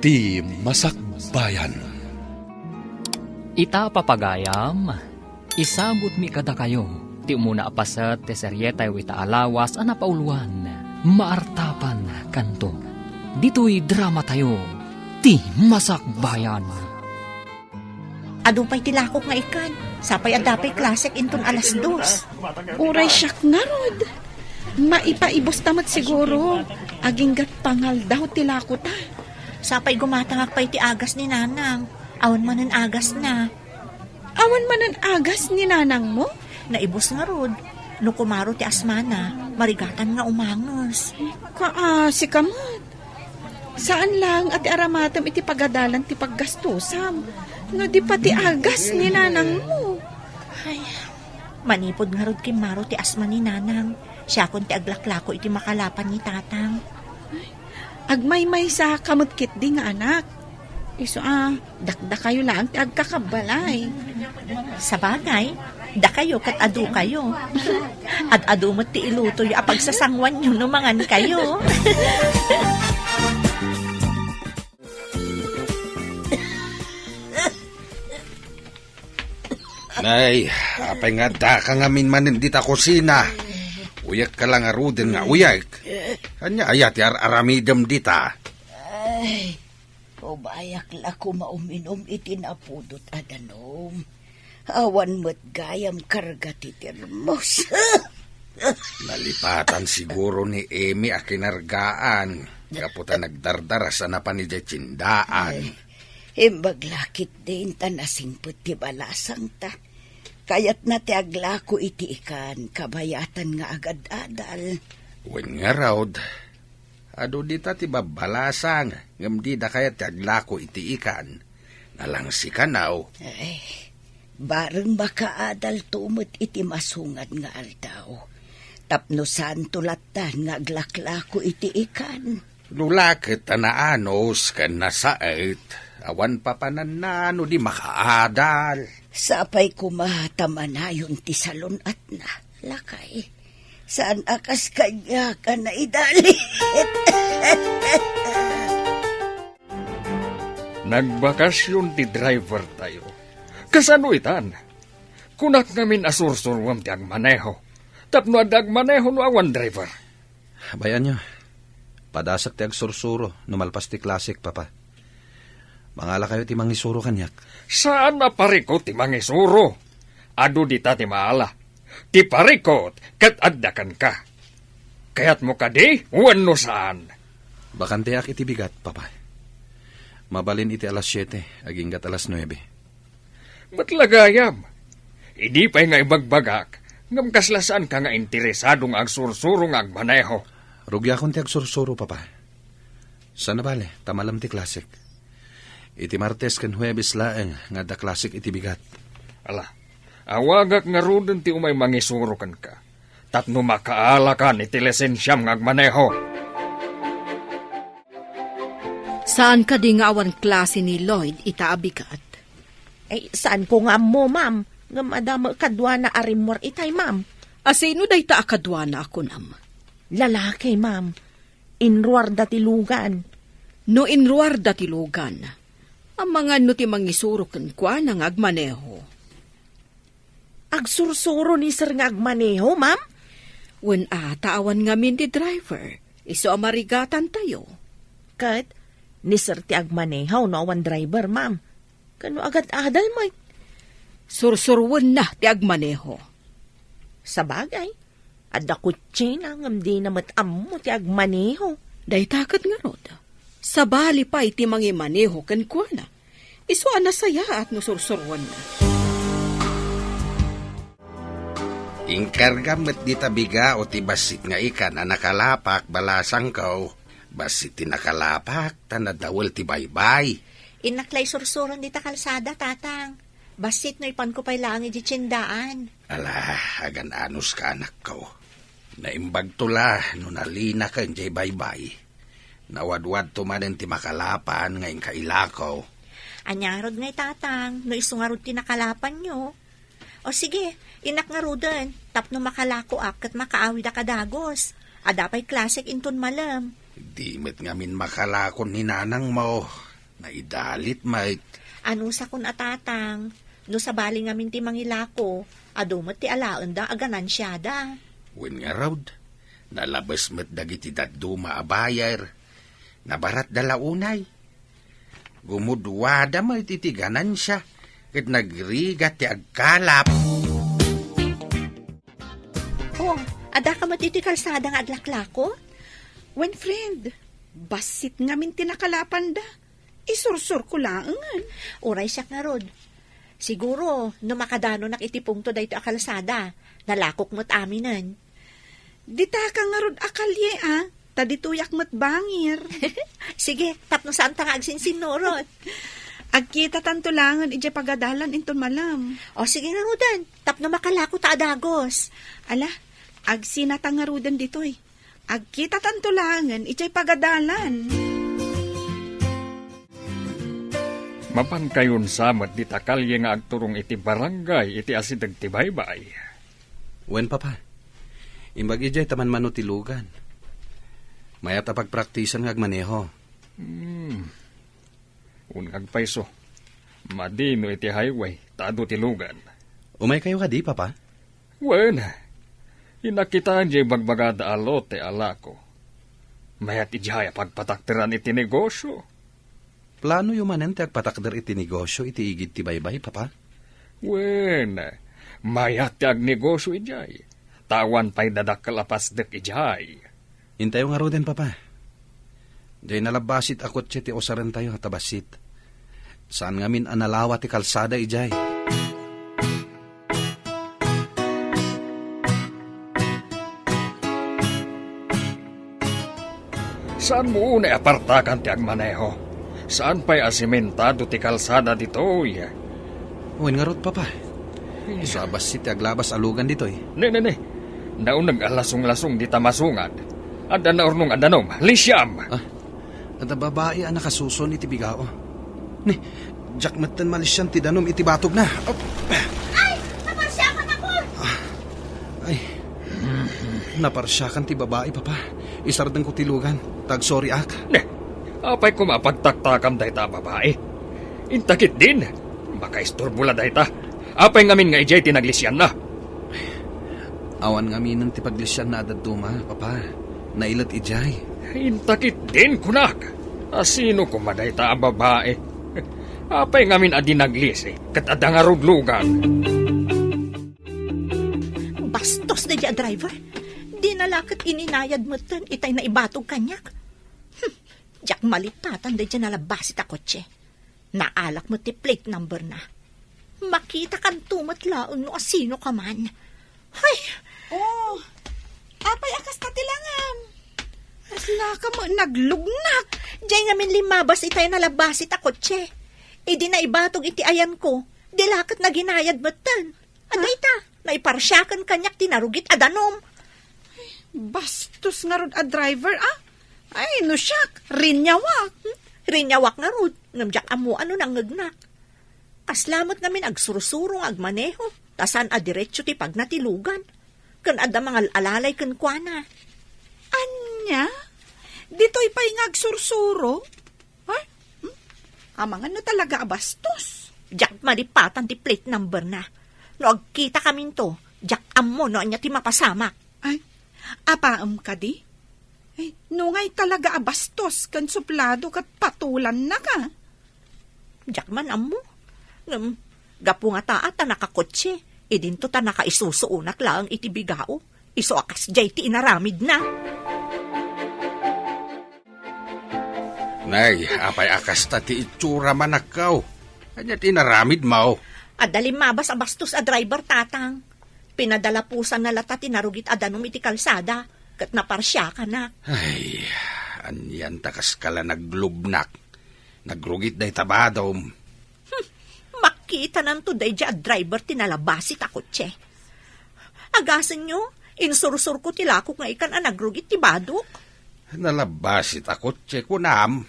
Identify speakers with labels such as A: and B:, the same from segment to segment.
A: Ti Masakbayan.
B: Ita papagayam, isabot mi kada kayo, ti umuna apasat ti seryetay wita alawas ana pauluan, maartapan kanto. Dito'y drama tayo, ti Masakbayan.
C: Adupay tilakok nga ikan, sapay adapay klasik inton 2:00.
D: Uray siyak nga rod. Maipaibos tamat siguro. Aginggat pangal daw tilako ta.
C: Sapay gumatangak pa'y ti agas ni nanang, awan manan agas na.
D: Awan manan agas ni nanang mo?
C: Naibos nga rod, no kumaro ti asmana, marigatan nga umangos.
D: Si kamot. Saan lang at aramatam iti pagadalan ti paggastusam? No di pati agas ni nanang mo.
C: Ay, manipod nga rod kimaro ti asma ni nanang. Siya kon ti aglaklako iti makalapan ni tatang.
D: Agmay-may sa kamutkit di nga anak. Iso dakda kayo lang ti agkakabalay.
C: Sa bagay, da kayo kat adu kayo. At adu mo ti iluto yung apagsasangwan nyo numangan kayo.
E: Nay, apay nga da ka nga minmanin di ta kusina. Uyak ka lang aruden nga uyak. Kanya ayat yar aramidem di ta.
F: Ay, umayak la ko mauminom itinapudot adanom. Awan mo't gayam karga titirmos.
E: Nalipatan siguro ni Emi a kinargaan. Kaputa nagdardaras na pa ni Jetsindaan.
F: Imbaglakit din ta nasingput ti balasang ta. Kayat na ti aglako iti ikan, kabayatan nga agad-adal.
E: Wen nga raod, ado di ta ti babalasang, ngam di da kayat ti aglako iti ikan. Nalang si kanaw.
F: Ay, bareng makaadal tumot iti masungad nga aldaw. Tapno saan tulatan nga aglaklako iti ikan.
E: Lulakit na anos kan nasait, awan papananano di makaadal.
F: Sapay kumatamanayon ti salon at na, lakay. Saan akas kanya ka na idali?
B: Nagbakasyon ti driver tayo. Kasano itan? Kunak namin asursurwam ti agmaneho. Tapno ad agmaneho no awan driver.
G: Bayan nyo, padasak ti agsursuro, numalpas ti klasik, papa. Mangala kayo ti mangisuro kanyak.
B: Saan na parikot ti mangisuro? Ado di ta ti maala. Ti parikot, kat addakan ka. Kayat mo ka di, no saan.
G: Bakanteak iti bigat, papa. Mabalin iti 7:00, aginggat 9:00.
B: Ba't lagayam? Idi pa'y nga ibagbagak, ngam kaslasaan ka nga interesadong agsursurong agmaneho.
G: Rugya kon ti agsursuro, papa. Sana bale, tamalam ti klasik. Iti Martes ken Huwebes laeng nga da klasik iti bigat.
B: Ala, awagak nga rudin ti umay mangisuro kan ka. Tapno makaala ka iti lisensyam nga agmaneho.
D: Saan ka di nga awan klase ni Lloyd itaabigat?
C: Ay, saan ko nga mo, ma'am? Nga madama kadwa na arimor itay, ma'am.
D: Asino day ta akadwa na ako nam?
C: Lalaki, ma'am. Inruar da tilugan.
D: No inruar da tilugan. Ang mga no ti mangisuro kan kwa nang agmaneho.
C: Agsursuro ni sir nga agmaneho, ma'am?
D: Wen taawan nga min ti driver. Iso amarigatan tayo.
C: Kat, ni sir ti agmaneho no awan driver, ma'am. Kano agad adal mo?
D: Sursurwan na ti agmaneho.
C: Sa bagay, adda kutsi na ngam di na matam mo ti agmaneho.
D: Day takat nga rod. Sa bali pa iti mangimaneho kan kwa na. Iso anasaya at no sursurwan na.
E: Ingkarga met di tabiga o ti basit nga ikan na nakalapak balasang kaw. Basit ti nakalapak, tanadawal ti baybay.
C: Inaklay sursuron di ta kalsada, tatang. Basit no ipan ko pa'y langi di tsindaan.
E: Ala, agan anos ka anak ko. Naimbag tula, no nalina ka jay baybay. Nawadwad tumanin ti makalapan ngayon kailakaw.
C: Anyarod ngay tatang, no isungarod ti nakalapan nyo. O sige, inak nga rudan, tapno makalako ak at makaawi da kadagos. Adapay klasik inton malam.
E: Di met ngamin makalakon ni nanang mo. Naidalit, mate.
C: Ano sa kun atatang? No sa bali ngamin ti mangilako, adumat ti alaon da aganan siya da.
E: Wen nga raud, nalabas met dagiti daddo maabayar. Nabarat dalaunay. Gumudwada mo ititiganan siya. Kat nagrigat ti agkalap.
C: Oh, ada ka matiti kalsada nga adlaklako?
D: When friend, basit ngamin tinakalapan da. Isursur ko laangan.
C: Uray siya nga rod. Siguro, no makadano nakitipong to dahito a kalsada, nalakok mo't aminan.
D: Dita ka nga rod akalye tadituyak mat bangir.
C: Sige, tapno saan ta nga agsinsinorot.
D: Agkita tantulangan ije pagadalan inton malam.
C: O sige nga rodan, tapno makalako ta adagos.
D: Ala, agsinatang ditoy. Agkita tantulangan ije pagadalan.
B: Mapan kayon samat di takalye nga agturong iti barangay iti asidag ti baybay.
G: Wen, papa. Imbag ijay taman mano tilugan. Mayat pagpraktisan nga agmaneho.
B: Unag paiso. Madino iti highway, tado tilugan.
G: Umay kayo ka di, papa?
B: Wen, inakitaan jay bagbagada alote alako. Mayat ijaya pagpataktiran iti negosyo.
G: Plano yung manen ti agpatakder iti negosyo iti igid ti baybay, papa?
B: Wen, mayat ti agnegosyo ijay. Tawan pa'y dadakalapas dek ijay.
G: Intayo nga roden, papa. Diyay nalabasit akot siya ti osaran tayo tabasit. Saan ngamin analawa ti kalsada ijay?
B: Saan mo una apartakan ti agmaneho? Saan pa'y asimentado ti kalsada ditoy?
G: Uwin nga rod, papa. Sa abasit ti aglabas alugan ditoy.
B: Ne. Naunag alasong-lasong di tamasungad. Ada na ornong adanom, lisyam.
G: At ang babae ang nakasuson iti bigao. Ni, Jack matan malisyan ti danom iti batog na. Oh.
C: Ay, naparsyakan ako!
G: Ay, naparsyakan ti babae, papa. Isardang ko tilugan. Tag sorry ak.
B: Ne, apay ko mapagtaktakam dayta babae. Intakit din. Baka isturbula dayta. Apay ngamin nga ijay tinaglisyan na.
G: Awan ngamin ti paglisyan na adaduma, papa. Nailat ijay.
B: Intakit din kunak. Asino kumadayta ang babae. Apay ngamin adi naglisi. Kat adangaruglugan.
C: Bastos na diya driver. Di nalakat ininayad mo tan, itay na ibatog kanyak. Diyak malitatan da dyan nalabasit a kotse. Naalak mo ti plate number na. Makita kan tumatlaon no asino ka man. Ay!
D: Oh, apay akas katilangan. Asla ka mo naglugnak.
C: Diyan ngamin limabas itay nalabasit a kotse. E di na ibatog iti ayan ko. Di lakat na ginayad mo tan. Aday ta, naiparsyakan kanyak tinarugit adanom.
D: Bastos nga rod a driver, Ay, no siyak, rinyawak.
C: Rinyawak nga rod, ngamjak amo ano nang ngagnak. Kaslamat ngamin agsursurong agmaneho, tasan a diretso ti pagnatilugan. Kan ada mga alalay kan kuana.
D: Anya? Dito'y pa'y ngagsursuro? Ay, amangan na talaga abastos.
C: Jak malipatan ti plate number na. No agkita kamin to, jak amo no anya ti mapasamak.
D: Ay, apaam ka di? Ay, nungay talaga abastos kan suplado kat patulan na ka.
C: Jak man amo. Gapu nga taat ta nakakotse. Idinto ta nakaisusuunak lang iti bigao. Iso akas jay ti inaramid na.
E: Nay, apay akas ta ti itsura manakaw. Kanya tinaramid mo.
C: Adalim mabas abastos a driver tatang. Pinadala pusan na lata tinarugit adanom iti kalsada. Kat naparsya ka na.
E: Ay, anyan takas kala naglubnak. Nagrugit day tabadom.
C: Makita nan to day dya driver tinalabasit a kotse. Agasan nyo, insursur ko tilakok nga ikan nagrugit ti badok.
E: Nalabasit ako, tse kunam.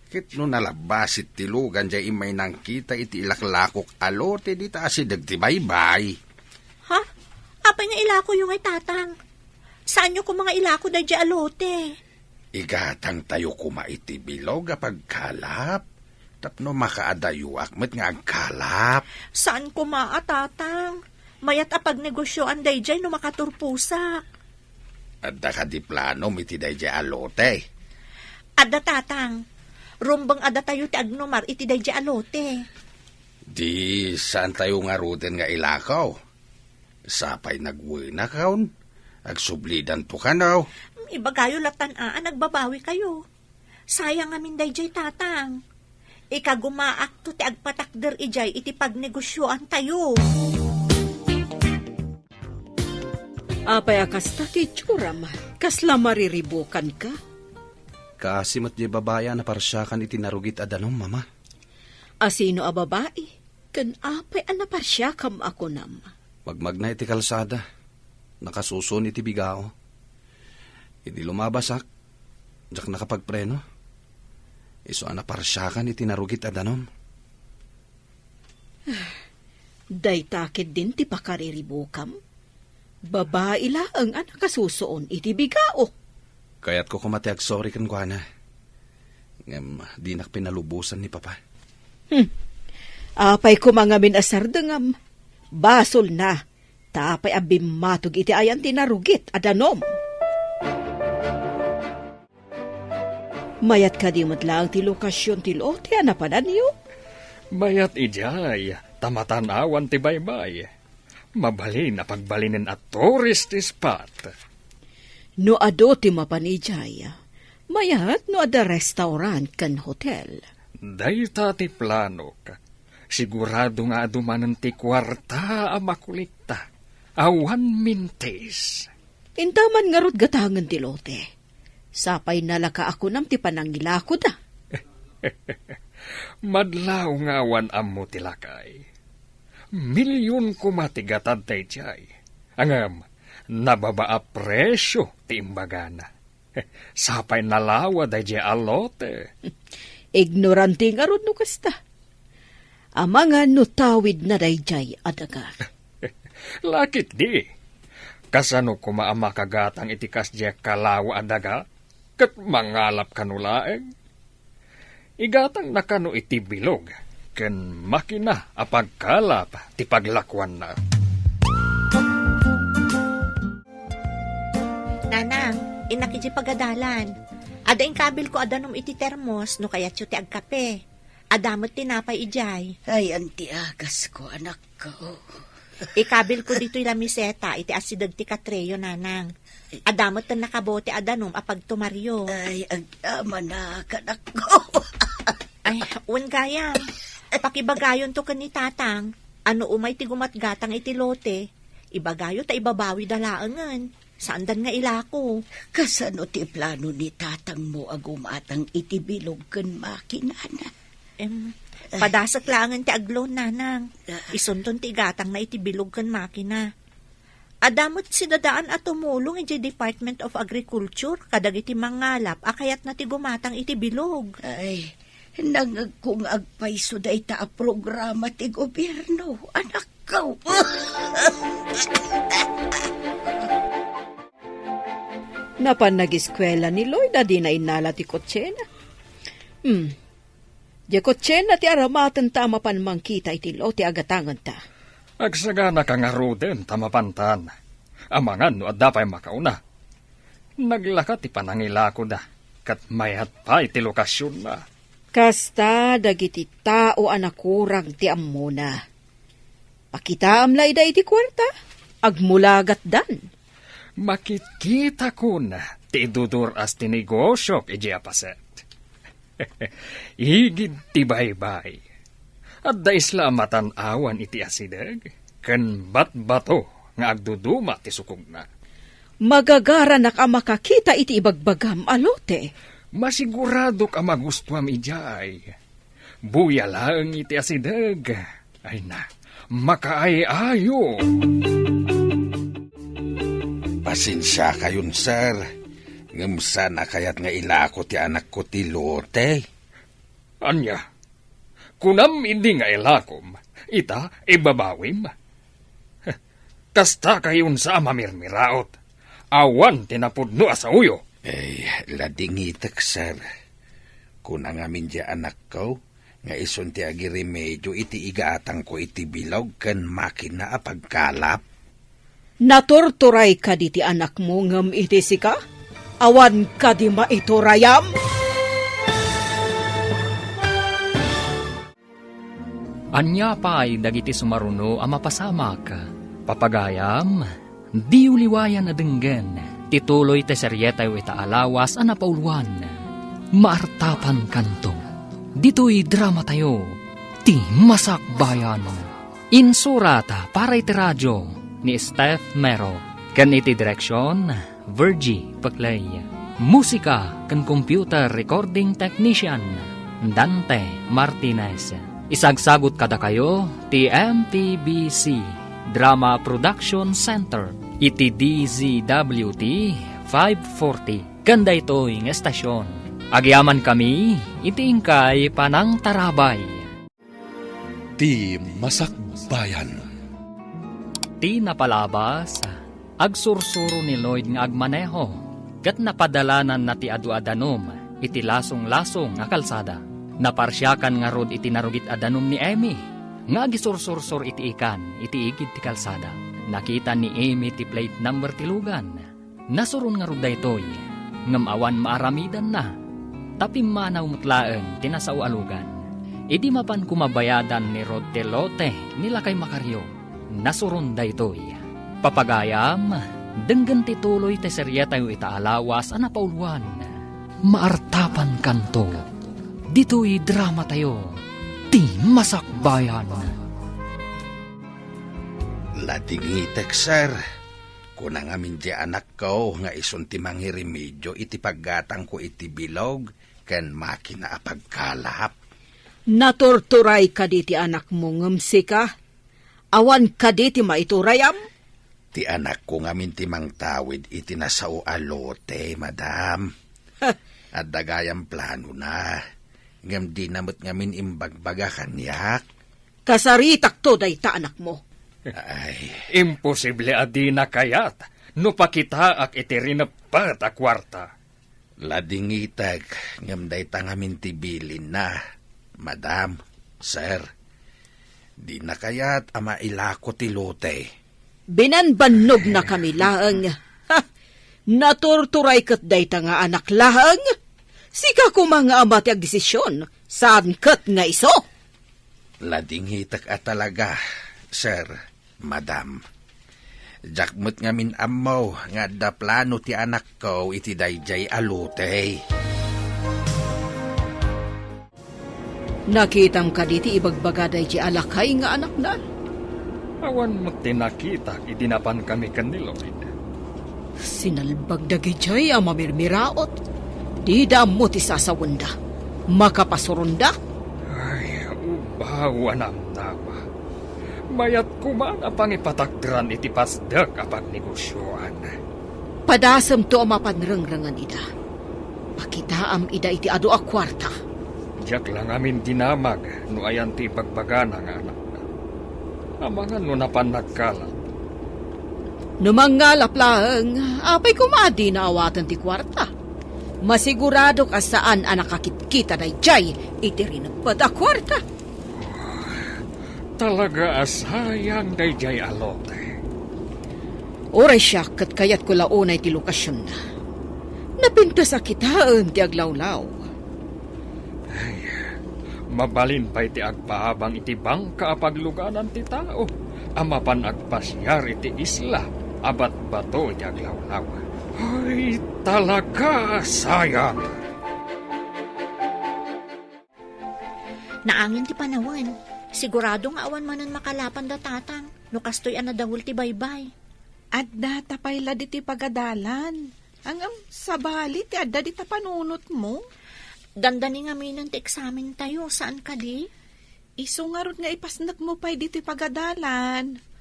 E: Kit no nalabasit tilugan dya imay nang kita iti ilaklakok alote di taasidag ti baybay.
C: Ha? Apay nga ilako yung ay tatang? Saan nyo ko mga ilako day dya alote?
E: Igatang tayo kumaiti bilog a pagkalap. Tapno makaadayuak met nga agkalap.
C: Saan ko tatang? Mayat apag negosyoan dayjay no makaturpusa.
E: Adda ka di plano iti dayjay alote.
C: Adda tatang, rumbang adda tayo ti agnomar iti dayjay alote.
E: Di saan tayo nga ruten nga ilakaw? Sapay nagwin na kaon. Agsublidan to ka now.
C: Ibagayo latan nagbabawi kayo. Sayang amin dayjay tatang. Ikagumaak to ti agpatakder ijay iti pagnegosyoan tayo.
D: Apay akasta ti tsuram, kasla mariribukan ka.
G: Kaasimat di babaya na parsyakan iti narugit adanom, mama.
D: Asino a babae? Kan apay anaparsya kam ako nam.
G: Magmagna iti kalsada. Nakasuson iti bigao. Idi lumabasak. Jak nakapagpreno. Iso anaparsyakan iti narugit adanom.
D: Day takid din ti pakariribukam. Babae la ang nakasusoon iti bigao.
G: Kaya't ko kumatiag sorry kan kwa na. Ngam, di nakpinalubusan ni papa.
D: Apay ko mga minasar dengam. Basol na. Tapay abim matog iti ayan tinarugit adanom. Mayat ka di lang ti lokasyon ti lote anapanan niyo.
B: Mayat ijay, tamatanawan ti baybay. Mabalin na pagbalinin at tourist spot.
D: No ado ti mapanijay. Mayat no ada restaurant kan hotel.
B: Dayta ti plano ka. Sigurado nga adumanan ti kwarta a makulikta. Awan mintes.
D: Intaman nga rod gatangan ti lote. Sapay nalaka ako nam ti panangilako da.
B: Madlaw nga awan ammo tilakay. Milyon kumatigatad tay jay. Angam, nababaa presyo ti imbagana. Sapay nalawa day jay alote.
D: Ignorante nga rod no kasta. Amanga no tawid na day jay adaga.
B: Lakit di. Kasano kumaama kagatang itikas jay kalawa adaga? Kat mangalap kanulaeng. Igatang nakano iti bilog. Ken makina apagkalap ti paglakwan na.
C: Nanang, inakiji pagadalan. Ada ing kabil ko adanom iti termos no kayat ti agkape. Adamot tinapay ijay.
F: Ay, anti agas ko, anak ko.
C: Ikabil ko dito lamiseta iti asidag ti katreyo nanang. Adamot na nakabote adanom apag tumaryo.
F: Ay, agdama na, anak ko.
C: Ay, wan gayam. Pakibagayon to kani tatang. Ano umay ti gumatgatang iti lote. Ibagayo ta ibabawi dalaangan. Saan dan nga ilako?
F: Kasano ti plano ni tatang mo agumatang iti bilog ken makinana?
C: Padasak laangan ti aglon nanang. Isunton ti gatang na iti bilog ken makina. Adamot si dadaan at tumulong iti Department of Agriculture kadag iti mangalap akayat na ti gumatang iti bilog.
F: Ay, nangag kong agpaiso da ita a programa ti gobyerno, anak ko.
D: Napan nag-eskwela ni Lloyd di na inala ti kotsena. Di kotsena ti aramatan tama pan mangkita iti lo ti agatangan ta.
B: Agsagana ka nga ruden tamapantan. Amangan no adapay makauna. Naglaka ti panangilako da. Kat mayat pa iti lokasyon na.
D: Kasta dagiti tao anakurang ti ammuna. Pakita amlay da iti kwarta. Agmulagat dan.
B: Makikita ko na ti dudur as ti negosyok iji apaset. Higid ti baybay. At da isla matanawan iti asideg. Ken bat-bato nga agduduma ti sukog na.
D: Magagara na ka makakita iti ibagbagam alote.
B: Masigurado ka magustuam ijay. Buya lang iti asideg. Ay na, makaayayo.
E: Pasensya kayon, sir. Ngamsa na kayat nga ilako ti anak ko ti lote.
B: Anya, kunam hindi nga ilakom, ita ibabawim. Kasta kayon sa mamirmiraot. Awan tinapudno sa uyo.
E: Ladingitak, sir. Kung ang amin di anak ko, Nga ison ti agi remedyo iti igaatang ko iti bilog ken makina a pagkalap.
D: Naturturay ka di ti anak mo ngam iti sika? Awan ka di maiturayam?
B: Anya pa'y dagiti sumaruno a mapasamak. Papagayam, di uliwayan na denggen. Tituloy te seryetay ita alawas a napauluan. Maartapan kanto. Dito'y drama tayo. Ti Masakbayan. Insurata para iti radyo ni Steph Mero. Kan iti direksyon, Virgie Paclay. Musika kan computer recording technician, Dante Martinez. Isagsagot kada kayo, ti MTBC Drama Production Center, iti DZWT 540. Kanda ito'y ng estasyon. Agyaman kami, iti ingkay Panang Tarabay.
A: Ti Masakbayan.
B: Ti napalabas, agsursuro ni Lloyd nga agmaneho, kat napadalanan na ti adu-adanom, iti lasong-lasong nga kalsada. Naparsyakan nga rod iti narugit adanom ni Amy, nga agisursur-sur iti ikan, iti igid ti kalsada. Nakita ni Amy ti plate number tilugan. Nasurun nga rod daytoy, ngam awan maaramidan na. Tapi manaw mutlaeng tinasaw alugan. Idi mapan kumabayadan ni Rod Telote nila kay Makaryo. Nasurun daytoy. Papagayam, denggan tituloy te seryeta yu itaalawas a napauluan. Maartapan kanto. Dito'y drama tayo. Ti Masakbayan.
E: Ladingitek, sir. Kunang amin di anak ko nga ison ti manghirimedyo iti paggatang ko iti bilog ken makina a pagkalap.
D: Naturturay ka di ti anak mo ngam sika? Awan ka di ti maiturayam?
E: Ti anak ko ngamin ti mangtawid iti nasao alote, madam. At dagayang plano na. Ngam di namot ngamin imbagbaga kanyak.
D: Kasaritak to day ta anak mo.
E: Ay,
B: Imposible adi na kayat, no pakita ak itirinapad a kwarta.
E: ladingitag ngam day tangamin ti bilin na. Madam, sir, di na kayat ama ilako ti lote.
D: Binanbanog na kami laang. Ha! Naturturay kat day ta nga anak laang. Sika ko mga ama ti agdesisyon. Saan kat nga iso?
E: Ladingitag at talaga, sir, madam. Jakmut ngamin amaw nga da plano ti anak ko iti dayjay alutay.
D: Nakitam ka diti ibagbagaday di alakay nga anak na.
B: Awan mo tinakita, itinapan kami kaniloid.
D: Sinalbag dagi jay ang mamirmiraot. Di da mo ti sasawanda. Makapasurunda.
B: Ay, ubawan ang nama. Mayat kuman apang ipatakdran iti pasdag apag negosyoan.
D: Padasam to ang mapanrangrangan ida. Pakitaam ida iti adu a kwarta.
B: Diyak lang amin dinamag, no ayan ti pagbagana nga anak na. Amangan no napan nagkalat.
D: Numangalap lang, apay kumadi na awatan ti kwarta. Masigurado ka saan ang nakakit-kita na jay, iti rinagpad a kwarta.
B: Talaga asayang dayjay alote.
D: Oray siya kat kayat ko launay ti lokasyon na. Napintas sa kitaan ti aglawlaw.
B: Mabalin pa iti agpaabang iti bangka apagluganan ti tao. Amapan agpasyar iti isla, abat bato iti aglawlaw. Ay, talaga sayang.
C: Naangin ti panawan. Sigurado nga awan manan makalapan da tatang. No kastoy anadawul ti baybay.
D: At data pa'y ladi ti pagadalan. Ang sabali ti adda di tapanunot mo.
C: Dandani nga minan ti eksamen tayo. Saan ka di?
D: Iso nga ron nga ipasnak mo pa'y di ti pagadalan.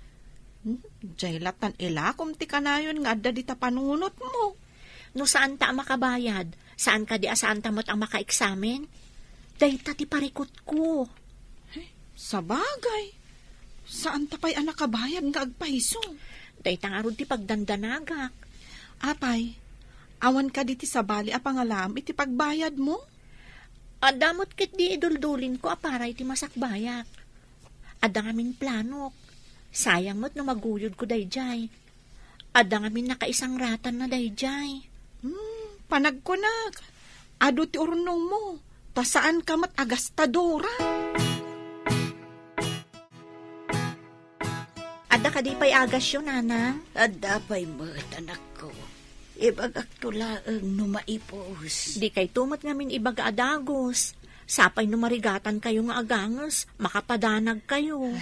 D: Jaylatan ilakom ti kanayon nga adda di tapanunot mo.
C: No saan ta makabayad? Saan ka di asaan tamot ang maka-eksamen? Dayta ti parikot ko.
D: Sabagay. Saan tapay anak kabayan nga agpahiso?
C: Dayta nga ron ti pagdandanagak.
D: Apay, awan ka diti sabali a pangalam iti pagbayad mo?
C: Adamot kit di iduldulin ko aparay ti masakbayak. Adang amin planok. Sayang mo't no maguyod ko dayjay. Adang amin nakaisang ratan na dayjay.
D: Panagkunag. Ado ti urnong mo. Ta saan ka mat agastadora?
C: Ada ka di pa'y agas yun, nanang.
F: At dapay mo't anak ko. Ibagak tulaang no maipos.
C: Di kay tumat ngamin ibaga adagos. Sapay no marigatan kayo nga agangas, makapadanag kayo.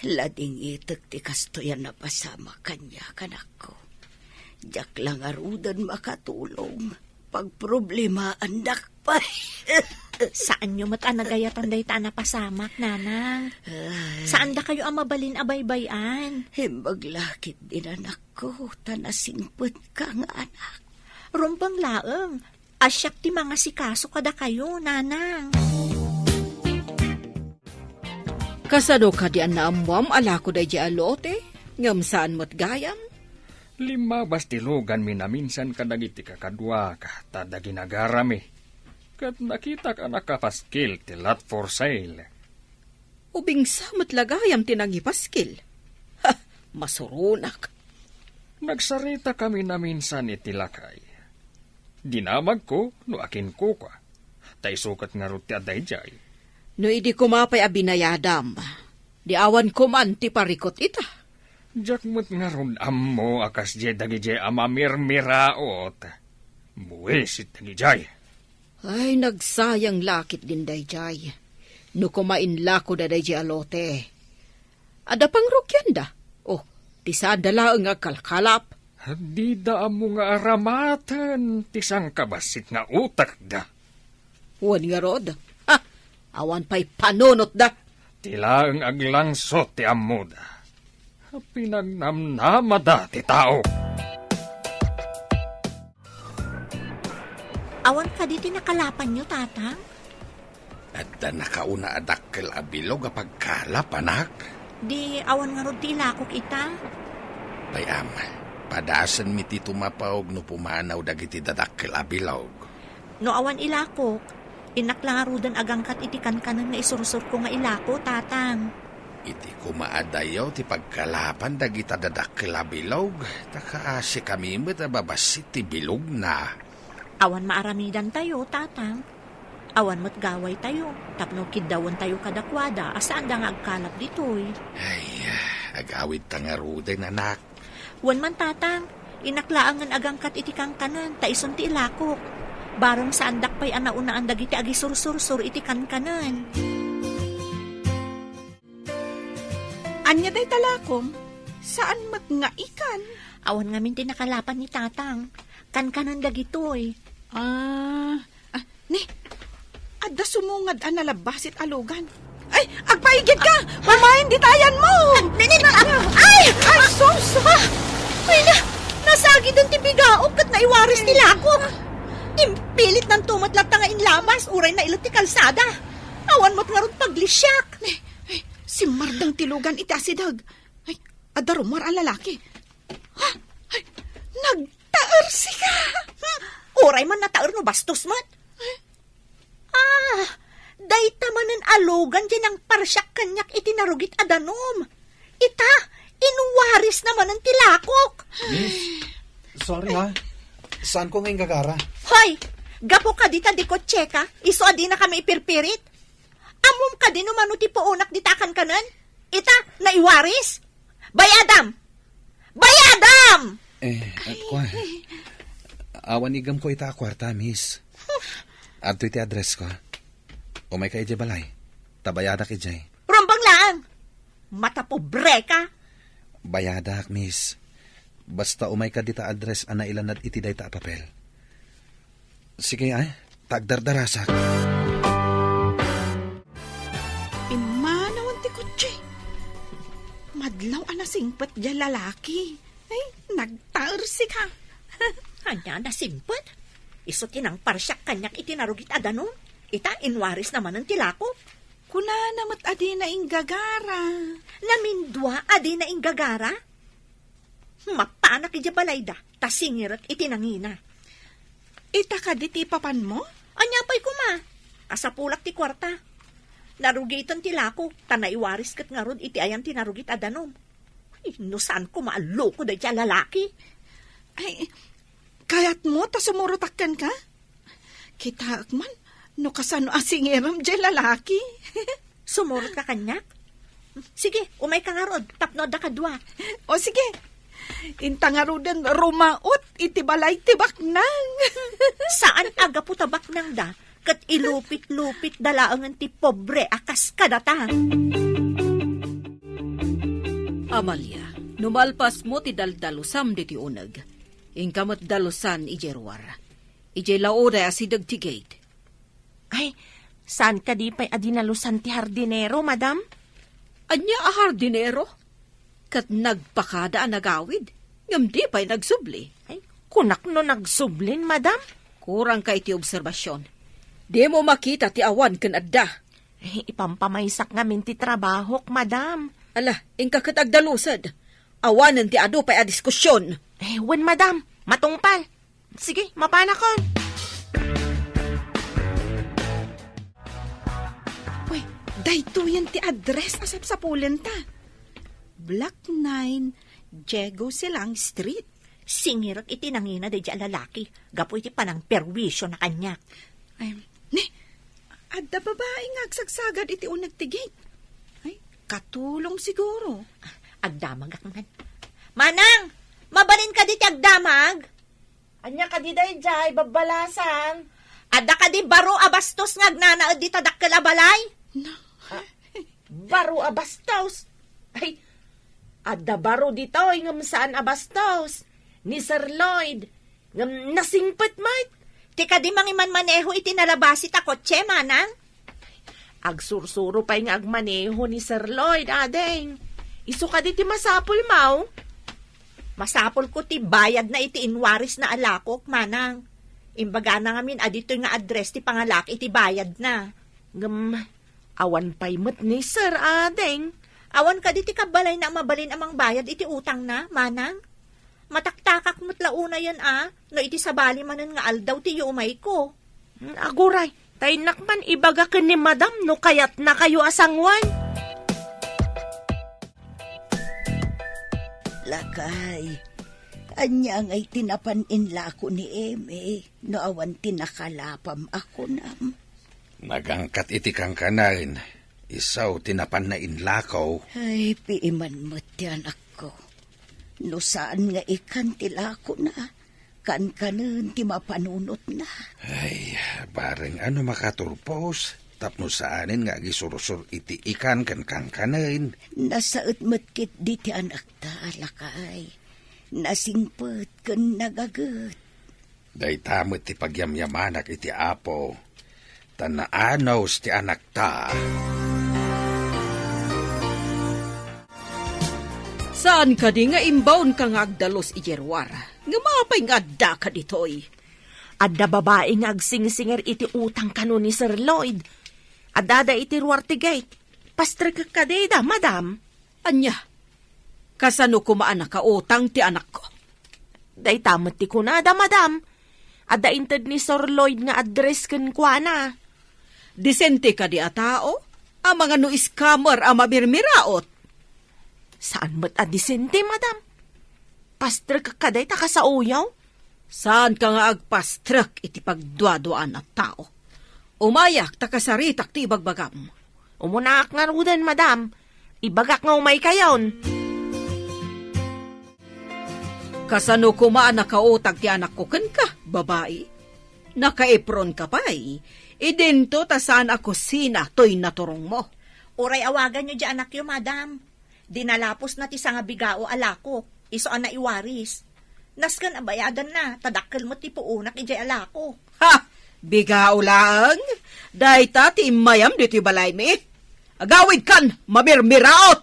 F: Lading itek ti kastoyan na pasama kanya kanak ko. Diyak lang arudan makatulong. Pag problema andak pa.
C: Saan nyo matanagayatan day ta na pasamak, nanang? Saan da kayo ang mabalin abaybayan?
F: Himbag lakit din anak ko. Tanasingput ka nga anak.
C: Rumpang laeng, asyak ti mga sikaso kada kayo, nanang.
D: Kasano ka di an naamwam ala ko day di alote? Ngam saan mo't gayam?
B: 5 bastilugan minaminsan kadagiti kakadwa ka tada ginagarami. Kat nakita ka nakapaskil ti lot for sale.
D: Ubing samot lagayam tinangipaskil. Ha, masurunak.
B: Nagsarita kami na minsan iti lakay. Dinamag ko no akin ko ka. Tay sukat nga ruti adayjay.
D: No idi kumapay abinayadam. Di awan ko man ti parikot ita.
B: Jakmut nga ron ammo akas je dagije amamirmiraot. Buwisit dagijay.
D: Ay, nagsayang lakit din dayjay. No kumain lako da dayjay alote. Ada pang rukyanda. Oh, ti sadala nga kalkalap.
B: Di da mo nga aramatan tisang kabasit nga utak da.
D: Wan nga rod. Ha, awan pa'y panunot da.
B: Tila ang aglangsot ti ammo da. Pinagnamnamada ti tao.
C: Awan ka di tinakalapan nyo, tatang?
E: At da nakauna adakkel abilog apag kalap, anak.
C: Di awan nga ron ti ilakok ita.
E: Bayam, padasan mi ti tumapawag no pumanaw dagiti dadakkel abilog.
C: No awan ilakok, inaklarudan agangkat itikan kanan nga isursur ko nga ilako, tatang.
E: Iti kumaadayaw ti pagkalapan dagita dadakkel abilog. Takaasi kami mo't babasit ti bilog na.
C: Awan maaramidan tayo, tatang. Awan mo't gaway tayo. Tapno kidawan tayo kadakwada. Asaan da nga agkalap ditoy?
E: Ay, agawid tangaruden, anak.
C: Wan man, tatang. Inaklaangan agangkat itikang kanan. Taison ti ilakok. Barang saan dakpay anaunaan dagiti agisursur-sur itikan kanan.
D: Anya day talakom? Saan mat nga ikan?
C: Awan ngamin tinakalapan ni tatang. Kan-kanan dagitoy.
D: Ni, adda sumungad an nalabasit alugan. Ay, agpaigid ka! Mamahin di tayan mo!
C: Ay!
D: Ay, sus!
C: Ay na! Nasagi doon ti bigaog kat naiwaris ti lakok. Impilit ng tumatlat nga inlamas. Uray na ilot ti kalsada. Awan mo't nga ron paglisyak.
D: Si Mardang tilugan iti asidag. Ay, adarumar ang lalaki. Ha? Ay, nagtaer si ka!
C: Uray man nataer no bastos mat. Day tamanan alogan dyan ang parsyak kanyak itinarugit adanom. Ita, inuwaris naman ang tilakok.
G: Sorry ha. Saan ko ngayon gagara?
C: Hoy, gapo ka dita di kotse ka, iso adi na kami ipirpirit. Amom ka din umano ti paunak ditakan kanan. Ita, naiwaris. Bayadam! Bayadam!
G: Kwan. Awan igam ko ita kwarta, miss. Adto iti address ko. O may kaidya balay. Tabayadak ijay.
C: Rombang lang. Mata pobre ka.
G: Bayadak, miss. Basta umay ka dita address ana ilanad iti dayta papel. Sige tagdardarasak.
D: Imanawan ti kutsi. Madlaw anasingpat dya lalaki. Ay, nagtaer si ka.
C: Anya na simpot. Iso tinang parsyak kanyak itinarugit adanom. Ita, inwaris naman ang tilako.
D: Kuna namat adi na inggagara.
C: Namindwa adi na inggagara. Mapanak ija balayda. Tasingirat itinangina.
D: Ita ka di ti papan mo?
C: Anya pa'y kuma. Asapulak ti kwarta. Narugitan ti lako, tanaiwaris kat nga rod iti ayan tinarugit adanom. Ay, no saan ko maaloko da ti lalaki?
D: Ay, kayat mo, ta sumurutakkan ka? Kita man, no kasano asingiram dyan lalaki.
C: Sumurot ka kanyak? Sige, umay ka nga rod, tapno da kadwa.
D: O sige, intangarudan rumaot, itibalay tibak nang.
C: Saan aga po tabak nang da? Kat ilupit-lupit dalaangan ti pobre akas kadata.
D: Amalia, numalpas mo ti daldalusam di ti unag. Ingkamat dalusan ijerwar. Ije laoda asidag ti gate.
H: Ay, saan ka di pa'y adinalusan ti hardinero, madam?
D: Anya a hardinero? Kat nagpakada ang nagawid. Ngam di pa'y nagsubli.
H: Ay, kunak no nagsublin, madam?
D: Kurang ka iti obserbasyon. Di mo makita ti awan kan adda.
H: Ay, ipampamaysak ngamin ti trabahok, madam.
D: Ala, ingka kat agdalusad. Awanan ti ado pa'y a diskusyon.
H: Eh, wen, madam, matungpal. Sige, mapanakon.
D: Uy, dayto yan ti address asap sa pulenta. Block 9, Diego Silang Street.
C: Singirat iti nangina da di lalaki. Gapo iti panang perwisyo na kanyak.
D: Ay, ne, adda babae nga agsagsagad iti unag ti gate. Ay, katulong siguro.
C: Agdamag man. Manang! Mabalin ka di ti agdamag?
H: Anya ka di day jay, babalasan.
C: Adda ka di baro abastos nga agnanaad di tadak kalabalay?
H: Baro abastos. Ay, adda baro dito, ngam saan abastos. Ni Sir Lloyd, ngam nasingpet mat.
C: Tika di mangiman maneho iti nalabasi ta kotse, manang?
H: Agsursuro pa nga agmaneho ni Sir Lloyd, adeng. Isu ka di ti masapul, mau.
C: Masapol ko ti bayad na iti inwaris na alakok, manang. Imbaga na ngamin, adito nga address ti pangalak iti bayad na.
H: Ngam, awan pa'y mat ni Sir, adeng.
C: Awan ka di ti kabalay na mabalin amang bayad iti utang na, manang. Mataktakak mo't launa yan no iti sabali manan nga aldaw ti umay ko.
H: Aguray, tay nakman ibaga ka ni madam no kayat na kayo asangwan.
F: Lakay, anyang ay tinapaninla ko ni Eme, no awan tinakalapam ako nam.
E: Nagangkat iti kang kanain. Isaw tinapan na inlakaw.
F: Ay, piiman mo ti anak ko. No saan nga ikan tila ko na, kan-kanan ti mapanunot na.
E: Ay, bareng ano makaturpos. Tapno saanin nga gisurusur iti ikan kan kang kanain.
F: Nasaot matkit di ti anak ta, lakay. Nasingpet kan nagagat.
E: Day tamot ti pagyamyamanak iti apo. Tanaanaw ti anak ta.
D: Saan ka di nga imbaon ka nga agdalos ijerwar? Nga mapay nga adda ka ditoy.
H: Adda babae nga agsingsinger iti utang kano ni Sir Lloyd. Adada iti ruwarte gate. Pastrik ka da, madam.
D: Anya, kasano kumaan na kautang ti anak ko?
H: Day tamat ti kunada, madam. Adda inted ni Sir Lloyd nga address kan kwa na.
D: Disente ka di a tao? Ang mga no scammer ang mabirmiraot.
H: Saan mo't adisente, madam? Pastrik ka day taka sa uyaw?
D: Saan ka nga agpastrak iti pagduaduan at tao? Umayak takasaritak ti ibagbagam.
H: Umunak nga rudan, madam. Ibagak nga umay kayon.
D: Kasano kumaan na kautag ti anak ko ken ka, babae? Naka-apron ka pa'y. Idento ta saan ako sina to'y naturong mo.
C: Uray awagan nyo di anak yo, madam. Dinalapos na ti sanga bigao alako. Iso na iwaris. Naskan abayadan na. Tadakkel mo ti puunak ijay alako.
D: Ha! Bigao lang. Dahi ta ti imayam dito balay mi. Agawid kan, mamirmiraot.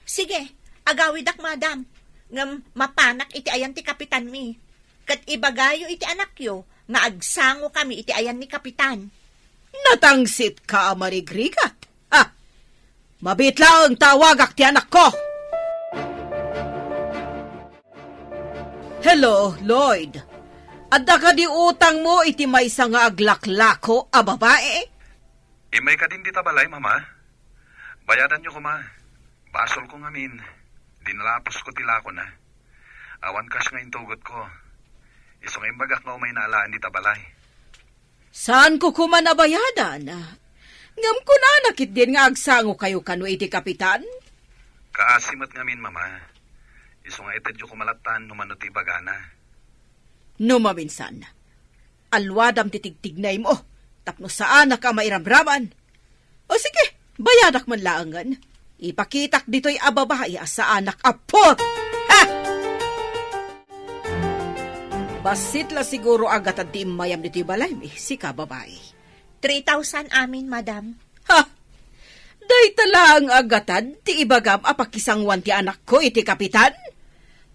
C: Sige, agawidak, madam. Ngam mapanak iti ayan ti kapitan mi. Kat ibagayo iti anak yo, nga agsango kami iti ayan ni kapitan.
D: Natangsit ka, marigrigat. Ha! Mabitla ang tawagak ti anak ko. Hello, Lloyd. Adda ka di utang mo iti maysa nga aglaklako a babae?
G: Imay ka din dita balay, mama. Bayadan nyo ko, ma. Basol ko ngamin. Dinalapos ko tilako na. Awan kas nga intugot ko. Isong imbagak nga umay naalaan dita balay.
D: Saan ko kumanabayadan? Ngam ko na nakit din nga agsango kayo kano iti kapitan.
G: Kaasimat ngamin, mama. Isong nga itadyo ko malatan numano ti bagana.
D: No maminsan. Alwadam titigtignay mo. Tapno saan ka mairamraman. O sige, bayadak man laangan. Ipakitak dito'y ababae sa anak apot. Ha! Basit la siguro agad at di mayam dito'y balay mi, si kababae.
C: 3,000 amin, madam.
D: Ha! Day talang agatan, ti ibagam apakisangwan ti anak ko iti kapitan.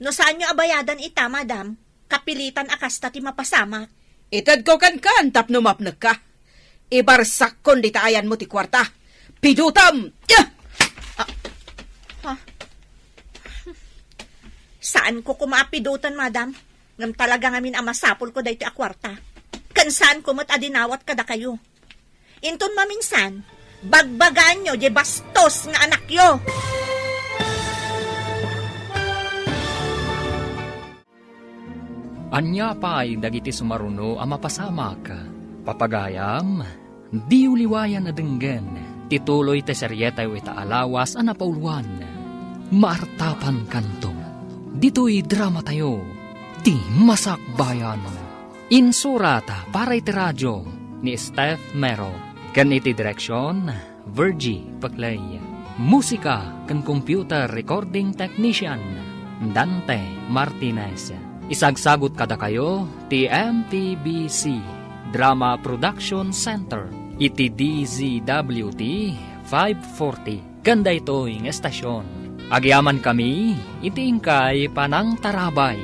C: No saan nyo abayadan ita, madam? Kapilitan akasta ti mapasama.
D: Itad ko kan tapno mapnag ka. Ibarsak kon di taayan mo ti kwarta. Pidutam! Yeah!
C: Saan ko kumapidutan, madam? Ngam talaga ngamin amasapol ko dahi ti akwarta. Kan saan ko mat adinawat kada kayo. Inton maminsan, bagbagaan nyo, di bastos nga anak yo.
B: Anya pa'y dagiti sumaruno a mapasamak. Papagayam, di uliwayan na denggen. Tituloy te seryetay wita alawas a napauluan. Maartapan kanto. Dito'y drama tayo. Ti Masakbayan. Insurata para iti radyo ni Steph Mero. Kan iti direksyon, Virgie Paclay. Musika kan computer recording technician, Dante Martinez. Isagsagot kada kayo, ti MTBC Drama Production Center, iti DZWT 540. Ganda ito'y estasyon. Agyaman kami, iti ingkay Panang Tarabay.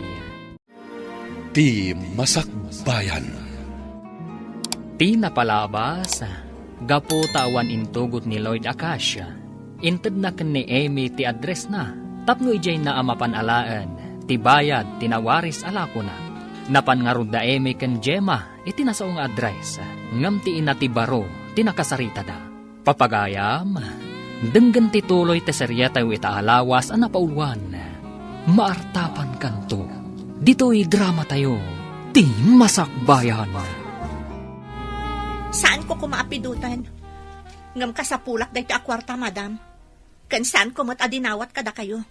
A: Ti Masakbayan.
B: Ti napalabas, gapo tawan intugot ni Lloyd Acacia. Inted na ken ni Amy ti address na, tapno ijay na amapanalaan. Ti bayad, tinawaris alako na. Napan nga rod da Eme ken Gemma, iti nasaong address. Ngam ti ina ti baro, tinakasarita da. Papagayam, denggan ti tuloy ti seryetay wita alawas ang napauluan. Maartapan kanto, dito'y drama tayo, ti Masakbayan.
C: Saan ko kumaapidutan? Ngam kasapulak dahi ti akwarta, madam. Kan saan ko mat adinawat kada kayo.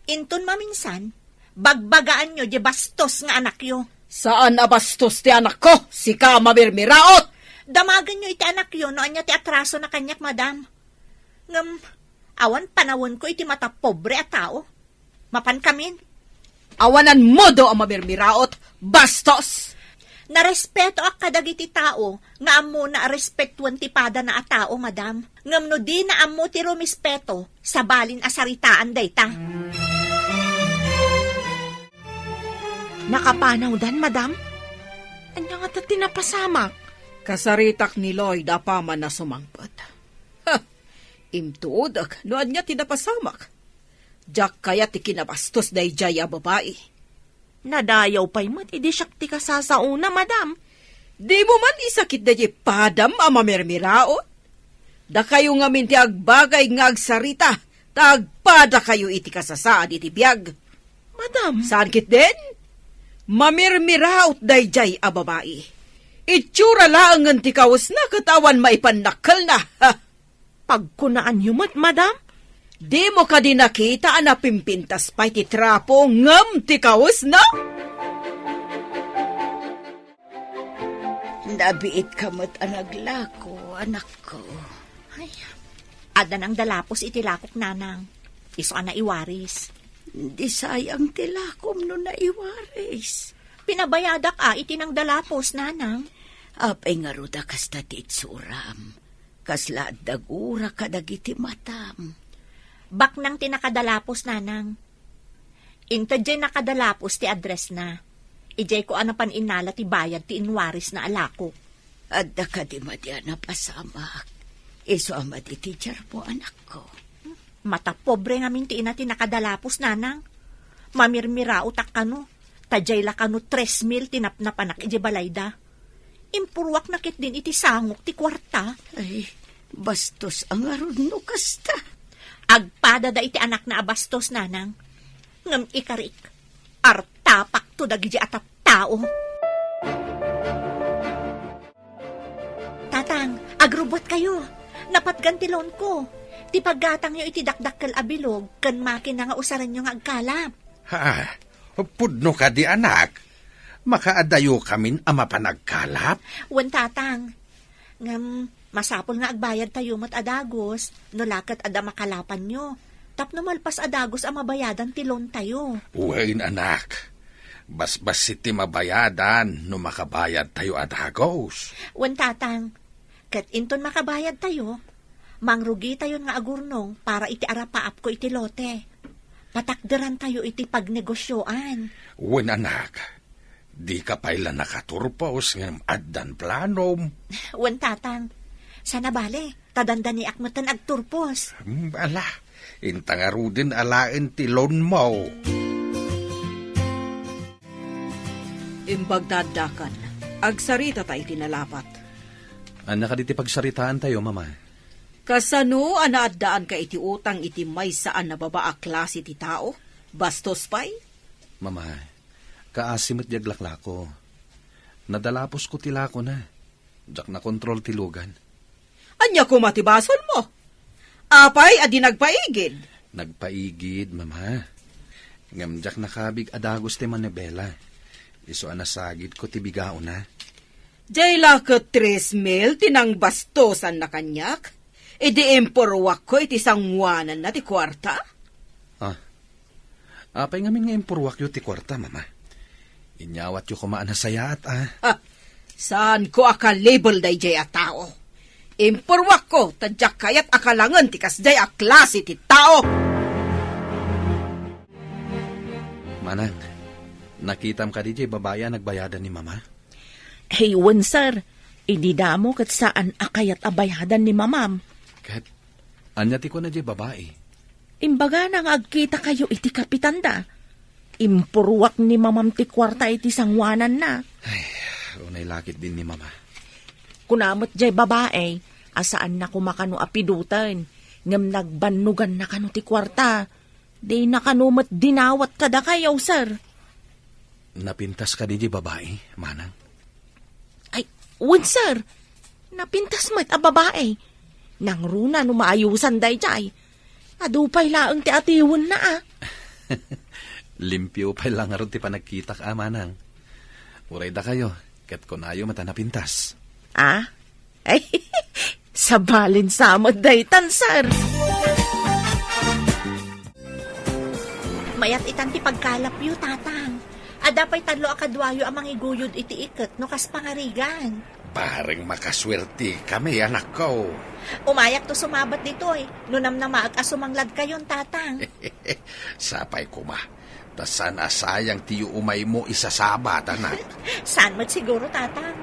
C: Inton maminsan, bagbagaan nyo di bastos nga anak yo.
D: Saan abastos ti anak ko? Si ka mamirmiraot!
C: Damagan nyo iti anak yo, noan niya ti atraso na kanyak, madam. Ngam, awan panawon ko iti mata pobre at tao. Mapan kamin.
D: Awanan mo do ang mamirmiraot, bastos!
C: Narespeto ak kadagiti tao, nga amo na respetuan ti pada na a tao, madam. Ngam no di na amo ti rumispeto, sabalin asaritaan dayta.
H: Nakapanaw dan, madam? Anya nga ta tinapasamak?
D: Kasaritak ni Lloyd apaman na sumangpot. Ha! Imtuodak, noan niya tinapasamak. Diyak kaya ti kinabastos day jaya babae.
H: Nadayaw pa'y mat, idi siyak ti kasasauna, madam.
D: Di mo man isakit day padam ang mamirmiraot. Da kayo nga minti agbagay nga agsarita, tagpada kayo iti kasasaan iti biyag.
H: Madam,
D: Saan kit din? Mamirmiraot day jay a babae. Itsura laangan ti kawas na katawan maipanakal na. Ha!
H: pagkunaan yumat, madam?
D: Di mo ka din nakita na pimpintas pa'y ti trapo ngam ti kawas na?
F: Nabiit ka mo't anaglako, anak ko.
C: Ay, ada nang dalapos iti lakok, nanang. Iso na iwaris.
F: Di sayang tilakom no naiwaris.
C: Pinabayadak iti nang dalapos, nanang.
F: Apay nga ruda kasta ti itsuram. Kasla dagura kadagiti matam.
C: Bak nang tinakadalapos, nanang. Inta dyan nakadalapos ti address na. Ijay ko anapan inala ti bayad ti inwaris na alako.
F: Adda ka di madya na pasamak. Iso ama di teacher po, anak ko.
C: Mata pobre nga minti ina ti nakadalapos, nanang. Mamirmirao tak kano. Tajay la kano 3,000 tinapnapanak ije balayda. Impurwak na kit din iti sangok ti kwarta.
F: Ay, bastos ang aron no kasta.
C: Agpada da iti anak na abastos, nanang. Ngam ikarik. Artapak to dagiti atap tao. Tatang, agrubot kayo. Napatgantilon ko. Ti paggatang nyo iti dakdakkel abilog, kan makin na nga usaran nyo nga agkalap.
E: Ha, pudno ka di anak. Makaadayo kamin ama panagkalap.
C: Wan tatang, ngam masapol nga agbayad tayo mat adagos, no lakat ada makalapan nyo. Tapno malpas adagos ang mabayadan tilon tayo.
E: Uwain anak. Basbas siti mabayadan no makabayad tayo adagos.
C: Wan tatang, kat inton makabayad tayo, mangrugi tayo nga agurnong para iti arapaap ko iti lote. Patakderan tayo iti pagnegosyoan.
E: Uwain anak. Di ka pala nakaturpos ng addan planom.
C: Wan tatang, sana bale, tadanda ni akmatan agturpos.
E: Ala, intangaro din alain tilon mo.
D: Imbagdadakan, agsarita tayo tinalapat.
A: Anak ka diti pagsaritaan tayo, mama.
D: Kasano anaadaan ka iti utang iti may saan na babaa klase ti tao? Bastos pay?
A: Mama, kaasimot yaglakla ko. Nadalapos ko tilako na. Jak na kontrol tilugan.
D: Anya ko matibasol mo? Apay, adi nagpaigid.
A: Nagpaigid, mama. Ngamjak nakabig adagos ti manebela. Iso anasagid ko tibigao na.
D: Jayla ka 3,000 tinang bastosan na kanyak? Idi emporwak ko iti sangwanan na ti kwarta?
A: Apay ngamin nga impurwak yu ti kwarta, mama. Inyawat yu kumaan na sayat,
D: Ha, saan ko akalabel day jay a tao? Emporwak ko, tadyak kayat akalangan ti kasjay a klase ti tao.
A: Manang, nakitam ka di jay babaya nagbayadan ni mama?
H: Heywan, sir. Ididamo kat saan akayat abayadan ni mamam.
A: Kat, anya ti ko na jay babae.
H: Imbaga nang agkita kayo iti kapitanda. Impurwak ni mamam ti kwarta iti sangwanan na.
A: Unay lakit din ni mama.
H: Kunamot jay babae, asaan na kumakano apidutan. Ngam nagbanugan na kano ti kwarta. Di na kanumat dinawat kada kayaw, sir.
A: Napintas ka di jay babae, manang.
H: Ay, wan, sir. Napintas mo't a babae. Nang runa no maayusan day jay. Adupay laang ti atiwan na
A: Limpyo pa lang aron ti panagkita ka, manang. Uray da kayo, kat kunayo mata napintas.
H: Ay, sabalin samad daytan, sir.
C: Mayat itan ti pagkalap yu, tatang. Adapay tadlo akadwayo amang iguyod iti iket no kas pangarigan.
E: Parang makaswerte kami, anak ko.
C: Umayak to sumabat dito nunam na maag asumanglad kayon, tatang.
E: Sapay ko ma. Tasan asayang tiyo umay mo isasabat, anak.
C: Saan mat siguro, tatang?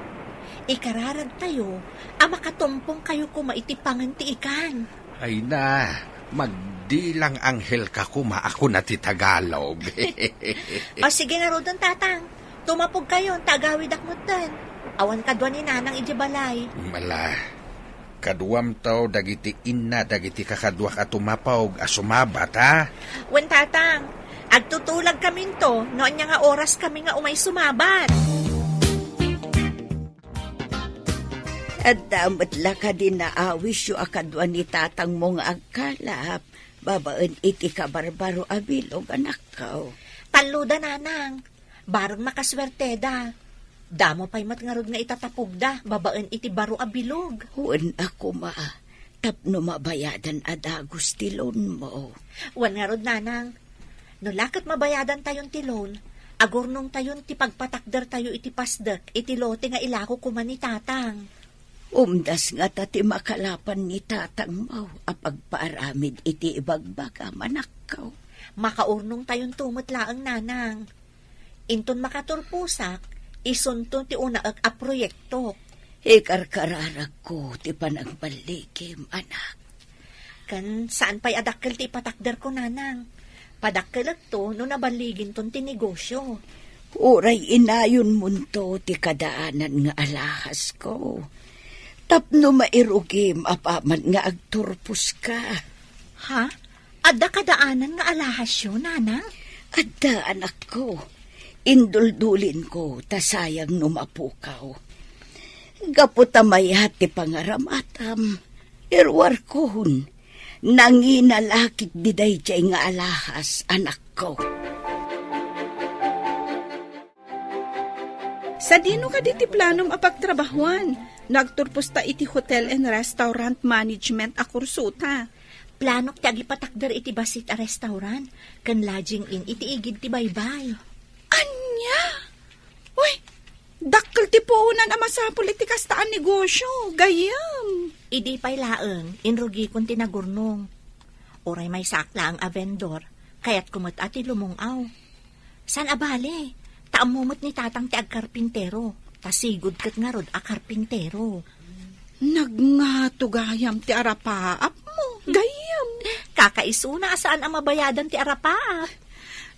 C: Ikararag tayo, makatumpong kayo kumaitipangan ti ikan.
E: Ay na, magdilang anghel ka kuma ako na ti Tagalog.
C: O sige nga rodon, tatang. Tumapog kayo, tagawid akmutan. Awan kadwa ni nanang ijibalay.
E: Mala, kaduam tao dagiti inna dagiti kakadwa ka tumapawg asumabat, ha?
C: Wen, tatang, agtutulag kami to, noon niya nga oras kami nga umay sumabat.
F: At damat la ka din naawis yu akadwa ni tatang mong agkalap. Babaan iti kabarbaro abilog, anak ko.
C: Taluda, nanang. Barang makaswerte da. Damo pa'y matngarod nga itatapog da, babaan iti baro abilog.
F: Huwag ako ma. Tapno mabayadan adagos tilon mo.
C: Wan ngarod, nanang. No lakat mabayadan tayon tilon, agurnong tayon ti pagpatakder tayo iti pasdek, iti lote nga ilako kuman ni tatang.
F: Umdas nga tati makalapan ni tatang mo, apagpaaramid iti ibagbaga manak ko.
C: Makaurnong tayon tumot laang, nanang. Inton makaturpusak, isunton ti una a proyekto.
F: Ikarkararag ko ti panagbalikim, anak.
C: Kan saan pa'y adakkel ti ipatakder ko, nanang. Padakkel to no nabaligin ton ti negosyo.
F: Uray inayon munto ti kadaanan nga alahas ko. Tapno mairugim apaman nga agturpos ka.
C: Ha? Adda kadaanan nga alahas yun, nanang?
F: Adda anak ko. Induldulin ko tasayang numapukaw. Gaputamay ti pangaramatam. Irwar kohon. Nanginalakit diday jay nga alahas anak ko.
D: Sa dino ka di ti planom apagtrabahuan? Nagturpos ta iti hotel and restaurant management a kursuta.
C: Planok ti agipatakder iti basit a restaurant, kan lodging in iti igid ti baybay.
D: Anya? Uy, dakkel ti puunan a masapul iti kastaan negosyo. Gayam.
C: Idi pay laeng, inrugi kon tinagurnong. Oray may sakla ang a vendor, kaya't kumot ati lumungaw. San abale? Taamumot ni tatang ti agkarpintero, tasigod kat nga rod a karpintero.
D: Nagngato gayam ti arapaap mo. Gayam.
C: Kakaisuna asaan ang mabayadan ti arapaap.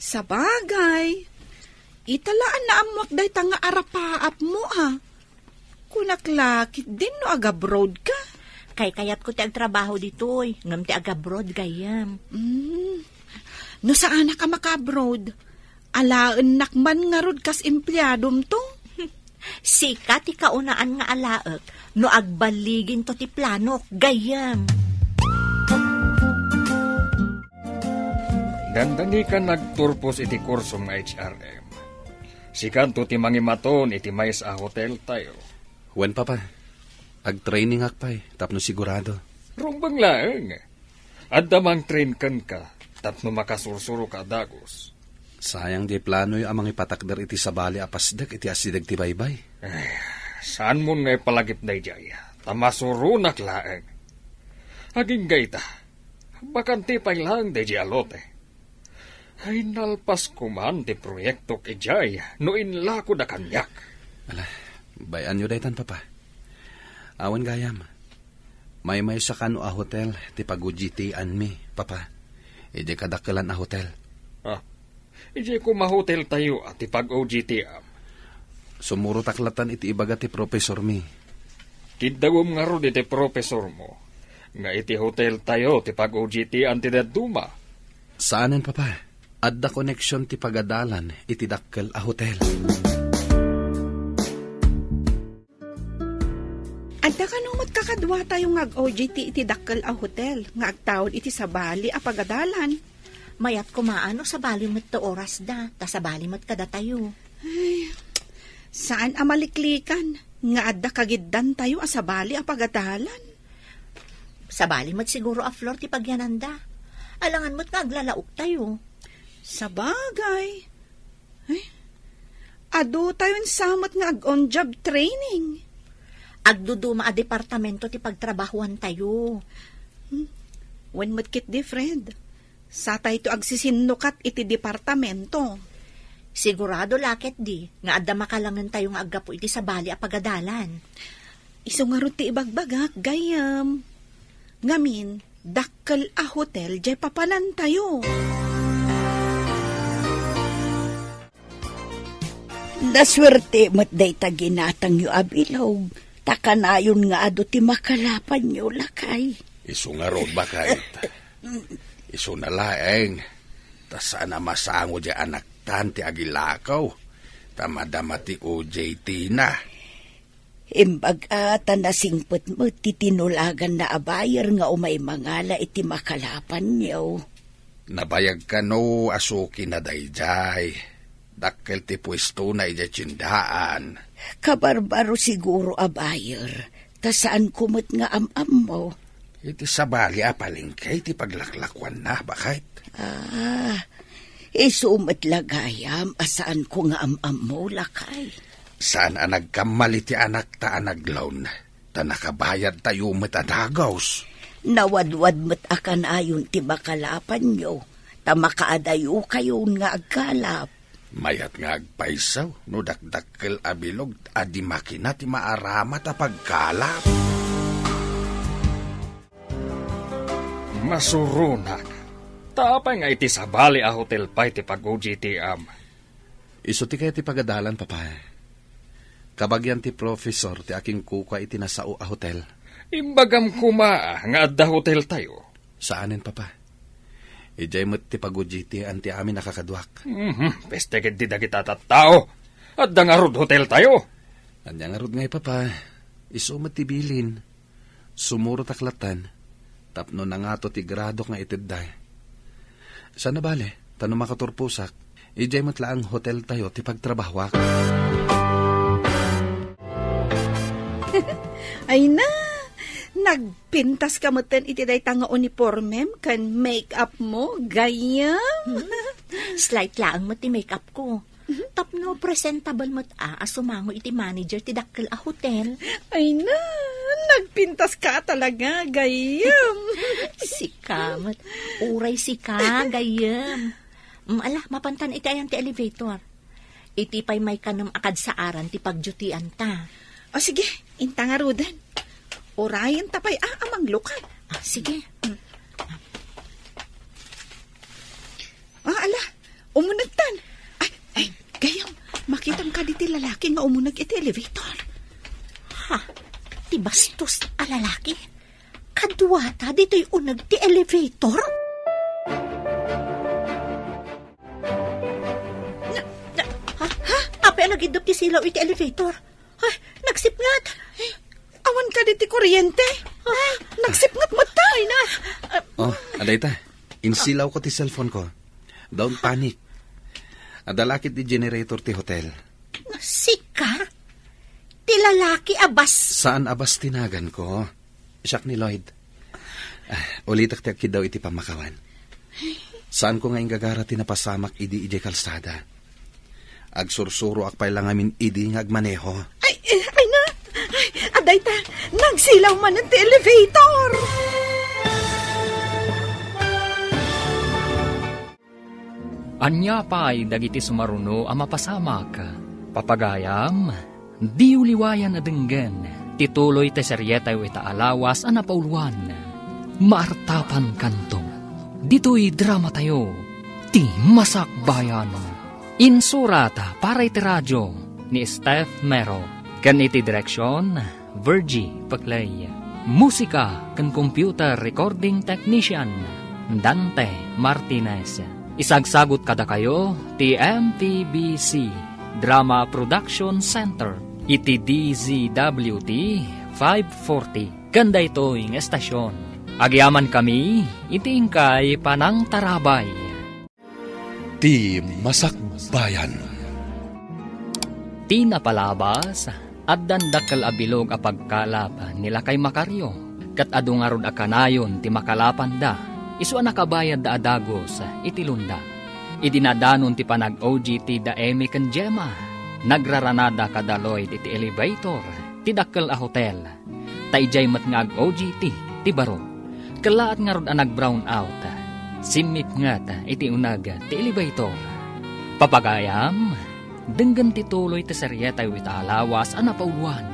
D: Sa bagay, italaan na amwak day tanga arapaap mo ha. Kunaklakit din no agabroad ka.
C: Kay kayat ko ti agtrabaho ditoy, ngam ti agabroad gayam.
D: No saan ka makabroad? Alaan nakman nga rod kas empleyadom to.
C: Sika ti kaunaan nga alaek, no agbaligin to ti planok, gayam.
B: Dandani ka nagturpos iti kurso nga HRM. Sikanto ti mangimaton iti mais a hotel tayo.
A: Wen papa, ag-training akpay, tapno sigurado.
B: Rumbang laeng. Adda mang train kan ka, tapno makasursuro ka dagos.
A: Sayang di plano yung amang ipatakder iti sabali apasdak iti asidag ti baybay.
B: Saan mo nga palagip na ijay? Tamasurunak laeng. Haging gayta, bakanti pa'y lang da alote. Ay nalpas kuman ti proyekto ijay no inlako da kanyak.
A: Ala, bayan nyo daytan papa. Awan gayam. May sa kano a hotel, ti pag-ujitian mi, papa. Ide kadakalan a hotel.
B: Ije ko mahotel tayo at ipag-OGTM.
A: Sumuro taklatan iti ibaga ti professor mi.
B: Kidawom nga ro iti professor mo. Nga iti hotel tayo ti pag-OGTM ti daduma.
A: Saanen papa? Adda connection ti pagadalan iti dakkel a hotel.
D: Adda ka numot kakadwa tayo ngag-OGT iti dakkel a hotel. Nga agtawad iti sabali a pagadalan.
C: Mayat kumaano sa balimot to oras da, ta sa balimot kada tayo.
D: Ay, saan amaliklikan? Nga adda kagiddan tayo asabali a pagadalan.
C: Sa balimot siguro a floor ti pagyananda. Alangan mo't nga aglalaok tayo.
D: Sa bagay. Ay, ado tayo samot nga ag-on-job training.
C: Agduduma a departamento ti pagtrabahuan tayo.
D: When mo't kit di, friend? Sa tayo to agsisinukat iti departamento.
C: Sigurado lakit di, nga adda makalangan tayo nga agapo iti sa bali a pagadalan.
D: Iso nga ro ti ibagbagak, gayam. Ngamin, dakkel a hotel, jay papanan tayo.
F: Naswerte mo't day taginatang yu abilog. Takanayon nga ado ti makalapan yu lakay.
E: Isu nga ro bakit? Isu na laeng. Ta sana masango di anak tan ti agilakaw. Tamadama ti OJT na.
F: Imbag ata nasingpot mo ti tinulagan na abayar nga umay mangala iti makalapan niyo.
E: Nabayag ka no asuki na dayjay. Dakkel ti pwesto na ija tsindaan.
F: Kabarbaro siguro abayar. Ta saan kumot nga am-am mo?
E: Iti sabali apalingkay ti paglaklakwan na bakit?
F: Isumat lagayam asaan ko nga am-am mo lakay.
E: Saan nagkamali ti anak ta anaglawn? Ta nakabayad tayo matadagaws.
F: Nawadwad mo't akan ayon ti makalapan nyo. Ta makaadayo kayo nga agkalap.
E: Mayat nga agpaisaw, no dakdakkel abilog, adi makina ti maarama ta pagkalap.
B: Masurunak. Tapay nga iti sabali a hotel pa iti pag-OGTM.
A: Iso ti kaya ti pagadalan, papa. Kabagyan ti professor ti aking kuka iti nasao a hotel.
B: Imbagam kuma nga adda hotel tayo.
A: Saanen, papa? Ijay mo't ti pagujiti anti amin nakakadwak.
B: Peste ket di dagiti tattao. Adda nga rod hotel tayo.
A: Anya nga rod ngay, papa. Iso mo't ti bilin. Sumuro taklatan. Tapno na nga to ti grado nga itidday. Sana bale, tanong makaturpusak. Ijay mo't laang hotel tayo ti pagtrabahwak.
D: Ay na, nagpintas ka mo ten iti day tanga uniformem kan make-up mo, gayam.
C: Slight laang mo ti makeup ko. Tapno presentable mo't asumango iti manager ti dakkel a hotel.
D: Ay na, nagpintas ka talaga, gayam.
C: Sikamat. Uray sika, gayam. Ala, mapantan iti ayan ti elevator. Iti pay may kanam akad sa aran ti pagjutian ta.
D: O sige, inta nga rudan. Orayan tapay amang lukat.
C: Sige.
D: Ala, umunagtan. Ay, gayam, makitam ka diti lalaki nga umunag iti elevator.
C: Ha? Ti bastos a lalaki? Kadwata dito'y unag ti elevator? Apa nagidop ti silaw iti elevator? Ay, nagsipngat.
D: Awan ka diti kuryente. Nagsipngat mo tayo na.
A: Oh, aday ta. Insilaw ko ti cellphone ko. Don't panic. Adalakit ti generator ti hotel.
C: Sika? Ti lalaki abas.
A: Saan abas tinagan ko? Siyak ni Lloyd. Ulitak ti akid daw iti pamakawan. Saan ko ngayon gagara tinapasamak idi kalsada? Agsursuro akpay lang amin idi nga agmaneho.
D: Ay na. Ay, aday ta, nagsilaw man ang elevator.
B: Anya pa'y dagiti sumaruno ang mapasamak. Papagayam, di uliwayan na denggen. Tituloy te seryetay ita alawas ang napauluan. Maartapan kanto. Dito'y drama tayo. Ti Masakbayan. Insurata para iti radyo ni Steph Mero. Kan iti direksyon, Virgie Paclay. Musika kan computer recording technician, Dante Martinez. Isagsagot kada kayo, ti MTBC Drama Production Center. Iti DZWT 540. Kanda ito'y ng estasyon. Agyaman kami, iti ingkay Panang Tarabay.
A: Ti Masakbayan.
B: Ti napalabas, at dandakal abilog a pagkalap nila kay Makaryo. Kat adungarod a kanayon ti makalapan da, isu nakabayad da adagos iti lunda. Idinadanon ti panag-OGT da Emi ken Gemma. Nagraranada kadaloy iti elevator, ti dakkel a hotel. Taijay mat nga OGT, ti baro. Kalaat nga rod a nag-brown out. Simip nga iti unag ti elevator. Papagayam, denggan tituloy ti seryetay wita alawas a napauluan.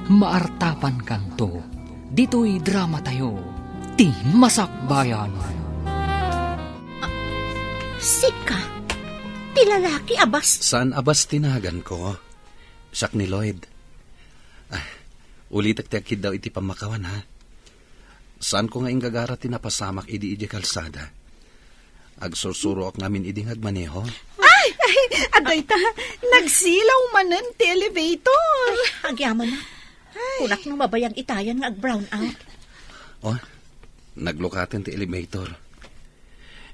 B: Maartapan kanto, dito'y drama tayo, ti Masakbayan.
C: Sika? Ti lalaki abas?
A: Saan abas tinagan ko? Siyak ni Lloyd. Ulitak ti akid daw iti pamakawan, ha? Saan ko nga ingagara tinapasamak idi kalsada? Agsursuro ak namin idi agmaneho.
D: Ay, aday ta, nagsilaw manan ti elevator.
C: Agyaman na. Kunak nung mabayang itayan nga ag-brown out.
A: Oh, naglukaten ti elevator.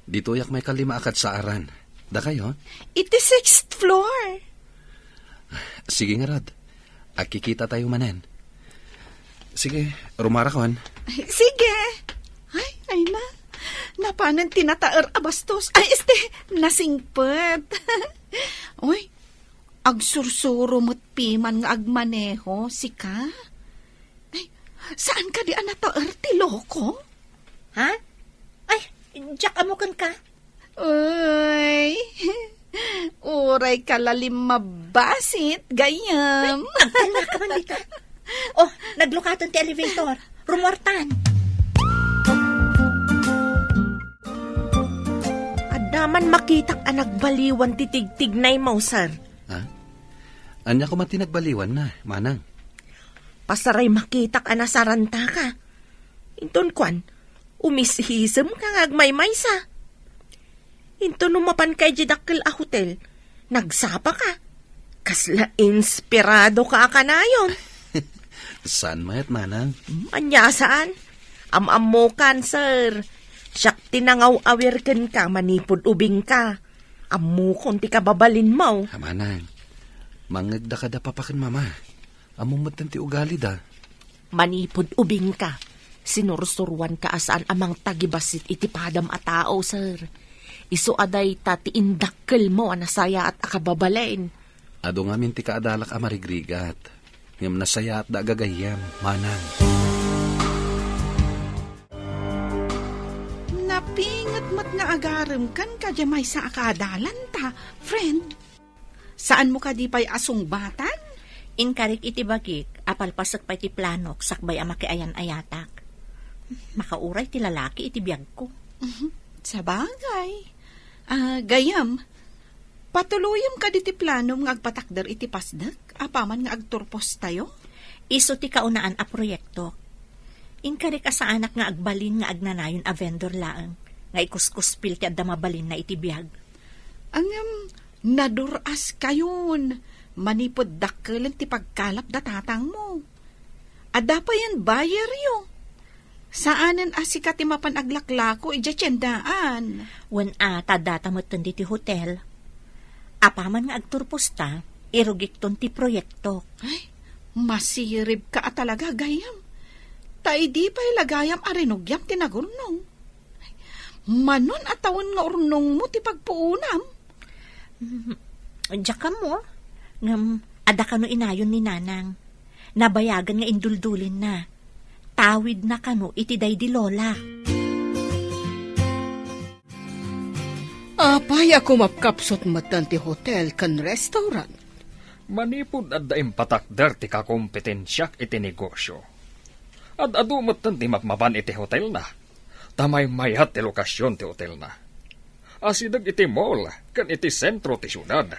A: Dito yak may kalima akad sa aran. Da kayo?
D: Iti 6th floor.
A: Sige nga rad. Akikita tayo manen. Sige, rumarakon.
D: Sige. Ay na. Napanan tinataer abastos. Ay, nasingpet. Uy, agsursuro mo't piman nga agmaneho, sika. Ay, saan ka di anataer ti loko?
C: Ha? Ay, Jack amukan ka.
D: Uy, uray kalalim mabasit, gayam.
C: Agtala ka man dito. Oh, naglukatan ti elevator. Rumortan.
H: man makitak ang nagbaliwan titigtignay mo, sir.
A: Ha? Anya ko man tinagbaliwan na, manang.
H: Pasaray makitak ang nasaranta ka. Inton kwan, umishisem ka ngagmaymay sa. Inton umapan kay Jidakil a hotel, nagsapa ka. Kasla inspirado ka kanayon.
A: Saan mayat, manang?
H: Anya saan? Am mo kan, sir. Siyak tinangaw awirken ka, manipod ubing ka. Ammo konti ka babalin mo.
A: Manang, mangagda ka da papakin, mama. Amumot ti ugali da.
H: Manipod ubing ka. Sinursuruan ka asaan amang tagibasit itipadam a tao, sir. Isu aday tati indakkel mo anasaya at akababalain.
A: Ado nga minti kaadalak a marigrigat. Ngam nasaya at da gagayam, manang.
D: Napingat mo't nga agarem kan ka jamay sa akadalan ta, friend. Saan mo ka di pa'y asungbatan?
C: Inkarik iti bagik, apalpasak pa iti planok, sakbay ama ayan ayatak. Makauray ti lalaki iti biyag ko.
D: Sa bagay. Gayam, patuluyam ka di ti planom nga agpatakder iti pasdak, apaman nga agturpos tayo?
C: Iso ti kaunaan a proyekto. Inkarik sa anak nga agbalin nga agnanayon a vendor laang, nga ikuskuspil ti adda mabalin na iti biyag.
D: Naduras kayon, manipod dakkelan ti pagkalap da tatang mo. Adda pa yan buyer yo. Saanan asikat ti mapan aglaklako ija tiyendaan.
C: Wen tadata mo ti hotel. Apaman nga agturpos ta, irugik ton ti proyekto.
D: Ay, masirib ka talaga, gayam. Ta di pa'y lagayam arinugyam tinagurnong. Manon atawon nga urnong mo ti pagpuunam.
C: Diyak ka mo, ngam ada kano inayon ni nanang. Nabayagan nga induldulin na. Tawid na kano iti day di lola.
D: Apay ako mapkapsot matan ti hotel kan restaurant.
B: Manipod at daim patakder ti kakompetensyak iti negosyo. At adumot ti mapmapan iti hotel na. Tamay mayat ti lokasyon ti hotel na. Asidag iti mall kan iti sentro ti syudad.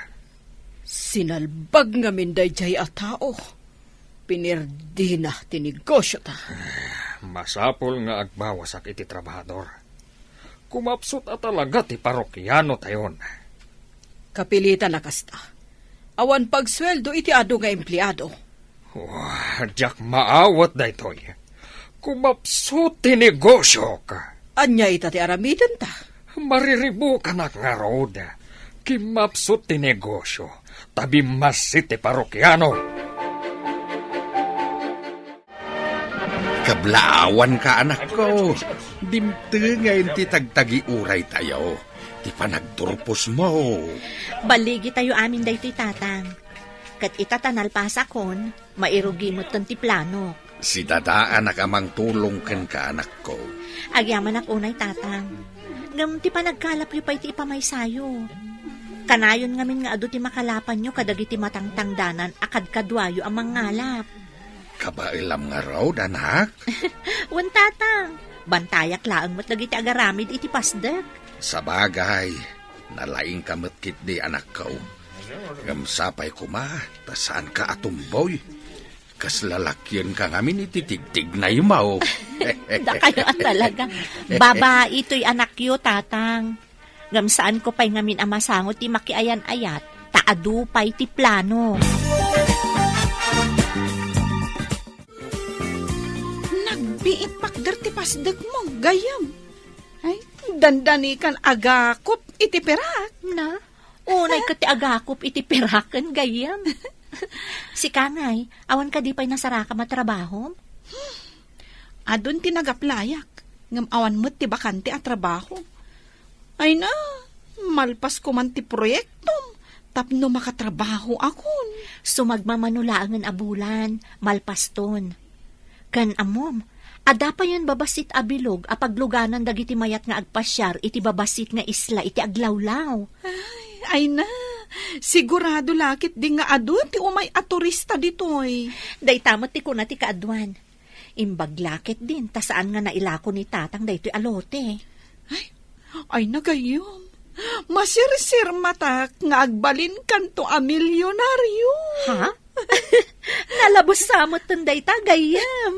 D: Sinalbag nga minday jay a tao. Pinirdi na ti negosyo ta.
B: Masapol nga agbawasak iti trabahador. Kumapsot at talaga ti parokyano tayon.
D: Kapilitan na kasta. Awan pagsweldo iti ado nga empleyado.
B: Diyak maawat da itoy. Kumapsot ti negosyo ka.
D: Anya ita ti aramidan ta.
B: Mariribo ka na nga road. Kimapsot ti negosyo. Tabi masit ti parokyano.
E: Kablaawan ka, anak ko. Dimte ngayon ti tagtagi uray tayo. Ti panagturpos mo.
C: Baligi tayo amin day ti tatang. Kat itatanal pasakon, mairugi mo ton ti plano.
E: Si dadaan nakamang tulong ken ka, anak ko.
C: Agyaman ak unay tatang. Ngam ti panagkalap yu pa iti ipamay sayo. Kanayon ngamin nga adu ti makalapan nyo kadagi ti matangtangdanan akad kadwayo amang ngalap.
E: Kabailam nga raw, anak.
C: Wan tatang, bantayak laang mo't dagiti agaramid iti pasdak.
E: Sa bagay, nalaing kamot kit di, anak ko. Gamsapay ko ma, tasaan ka atumboy. Kas lalakyan ka ngamin ititigtig na yumaw.
C: Da kayo talaga. Babae ito'y anak yo, tatang. Gamsaan ko pa'y ngamin amasangot ti makiayan-ayat, taadu pa'y ti plano.
D: Nagbiit pakder ti pasdag mo, gayam. Ay, dandanikan agakop iti perak.
C: Na, unay ka ti agakop iti perakan, gayam. Si Kangay, awan ka di pa'y nasaraka matrabaho?
D: Adun tinagaplayak, ngam awan mo't ti bakante at trabaho. Ay na, malpas ko man ti proyektom, tapno makatrabaho akon.
C: Sumagmamanulangan abulan, malpaston. Kan amom, ada pa yan babasit abilog, apagluganan dagiti mayat nga agpasyar, iti babasit nga isla, iti aglawlaw.
D: Ay na, sigurado lakit di nga adun ti umay a turista ditoy.
C: Day tamat ti kuna ti kaadwan. Imbaglakit din, tasaan nga nailako ni tatang daytoy alote.
D: Ay nagayom. Masirsir matak nga agbalin kanto a milyonaryo.
C: Ha? Nalabos sa amot tunday tagayam.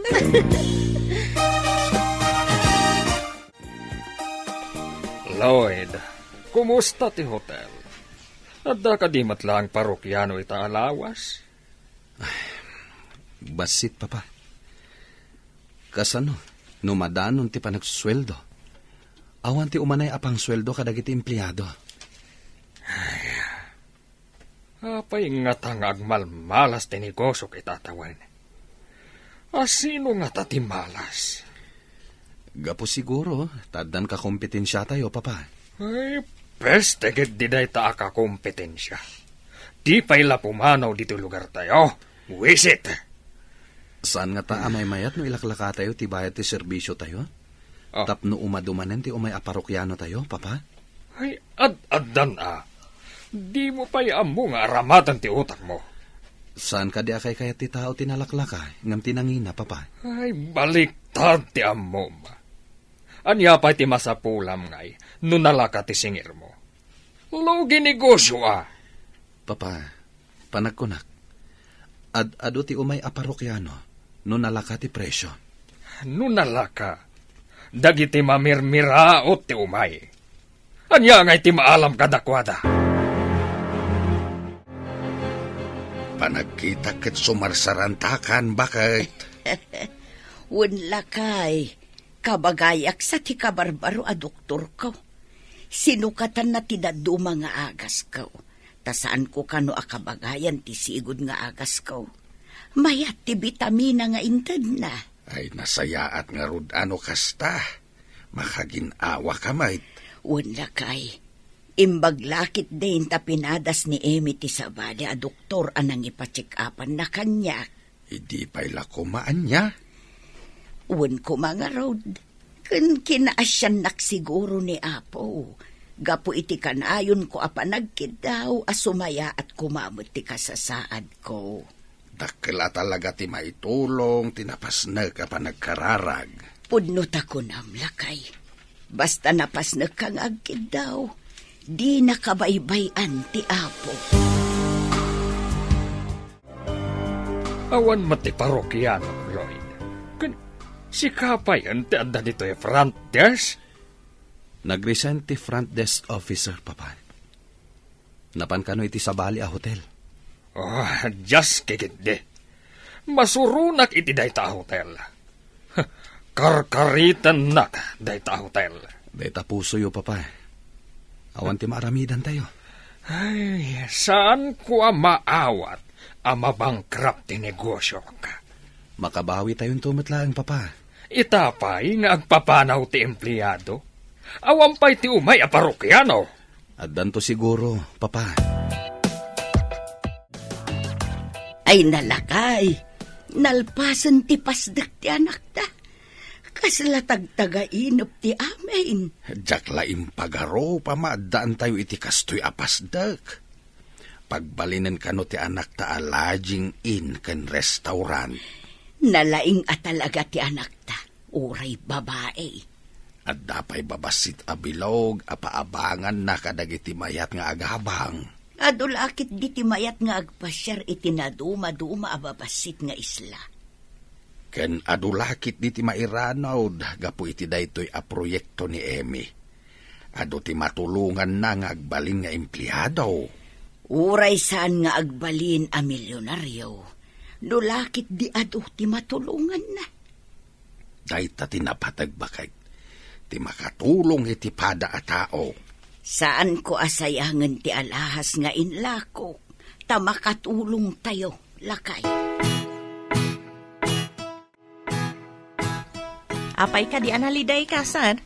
B: Lloyd, kumusta ti hotel? Adda ka di matlang parokyano ita alawas?
A: Basit, papa. Kasano, numadanon ti panagsusweldo. Awan ti umanay apang sweldo kadagiti empleyado.
B: Apay nga tang agmalmalas ti negosyo kay tatawan. Asino nga tati malas?
A: Gapo siguro, tadan ka kompetensya tayo, papa.
B: Ay, peste gid di day ta ka kompetensya. Di pa'y pumanaw dito lugar tayo. Wisit!
A: Saan nga ta amay mayat no ilaklaka tayo ti bayad ti serbisyo tayo?
B: Oh.
A: Tapno umadumanen ti umay aparokyano tayo, papa?
B: Ay, ad-addan Di mo pa'y amo nga aramatan ti utak mo.
A: Saan ka di akay kaya ti tao tinalaklaka, ngam tinangina, papa?
B: Ay, baliktad ti amo ma. Anya pa ti masapulam ngay, nunalaka ti singir mo. Lugi negosyo
A: Papa, panagkunak. Ado ti umay aparokyano, no nalaka ti presyo.
B: Nunalaka. Dagiti mamirmiraot ti umay. Anya ngay ti maalam kadakwada.
E: Panagkita ket sumarsarantakan bakit?
F: Lakay, kabagayak sa ti kabarbaro a doktor ko. Sinukatan na ti daduma nga agas ko. Tasaan ko kano akabagayan ti sigod nga agas ko. Mayat ti bitamina nga inted na.
E: Ay nasayaat nga rod ano kasta. Makaginawa ka mait.
F: Lakay, imbaglakit din ta pinadas ni Emi ti sabali a doktor anang ipatsikapan na kanya.
E: Hindi pa'y lakumaan niya.
F: Ko mga rod. Kun kinaasyan siguro ni Apo. Gapo iti kanayon ko apanagkid daw asumaya at kumamot ti kasasaad ko.
E: Dakila talaga ti maitulong, tinapasnag ka pa nagkararag.
F: Pudnot ako namlakay. Basta napasnag kang agkid daw, di nakabaybayan ti Apo.
B: Awan mati parokyano, Lloyd. Si kapayan ti adda dito front desk?
A: Nag-resign ti front desk officer, papa. Napan kano iti sabali a hotel.
B: Oh, just kikindi. Masurunak iti dayta hotel. Karkaritan nak dayta hotel.
A: Dayta puso yo, papa. Awan ti maaramidan tayo.
B: Ay, saan ko maawat ang mabangkrap ti negosyo ka?
A: Makabawi tayong tumatlaang, papa.
B: Itapay nga agpapanaw ti empleyado. Awampay ti umay a parokyano.
A: At danto siguro, papa.
F: Ay nalakay, nalpasan ti pasdak ti anak ta. Kaslatagtagainop ti amin.
E: Jakla impagaro, pamaadaan tayo iti kastoy apasdak. Pagbalinan kano ti anak ta alaging in ken restaurant.
F: Nalaing at talaga ti anak ta, uray babae.
E: At dapay babasit abilog, apaabangan na kadagiti mayat nga agabang.
F: Adulakit di ti mayat nga agpasyar iti naduma-duma ababasit nga isla.
E: Ken adulakit di ti mairanaw, gapu iti daytoy a proyekto ni Emi. Ado ti matulungan na nga agbalin nga empleyado.
F: Uray saan nga agbalin a milyonaryo. Dulakit di ado ti matulungan na.
E: Dayta tinapatagbakay. Ti makatulong iti pada a tao.
F: Saan ko asayangan ti alahas nga inlako, ta makatulong tayo, lakay.
H: Apay ka di analiday ka, sir?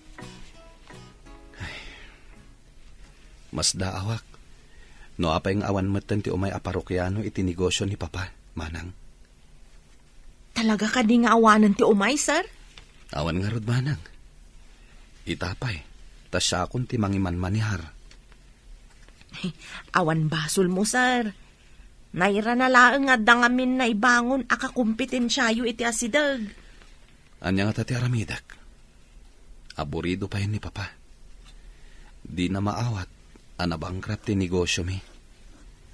A: Mas daawak. No apay ng awan matan ti umay aparokyano iti negosyo ni papa, manang.
H: Talaga ka di nga awanan ti umay, sir?
A: Awan nga rod, manang. Itapay, tas siya akong ti mangiman manihar.
H: Awan basol mo, sir. Naira na laang nga dangamin na ibangon akakumpetensyayo iti asidag.
A: Anya nga tati aramidak. Aburido pa yun ni papa. Di na maawat, Anabangkrap ti negosyo mi.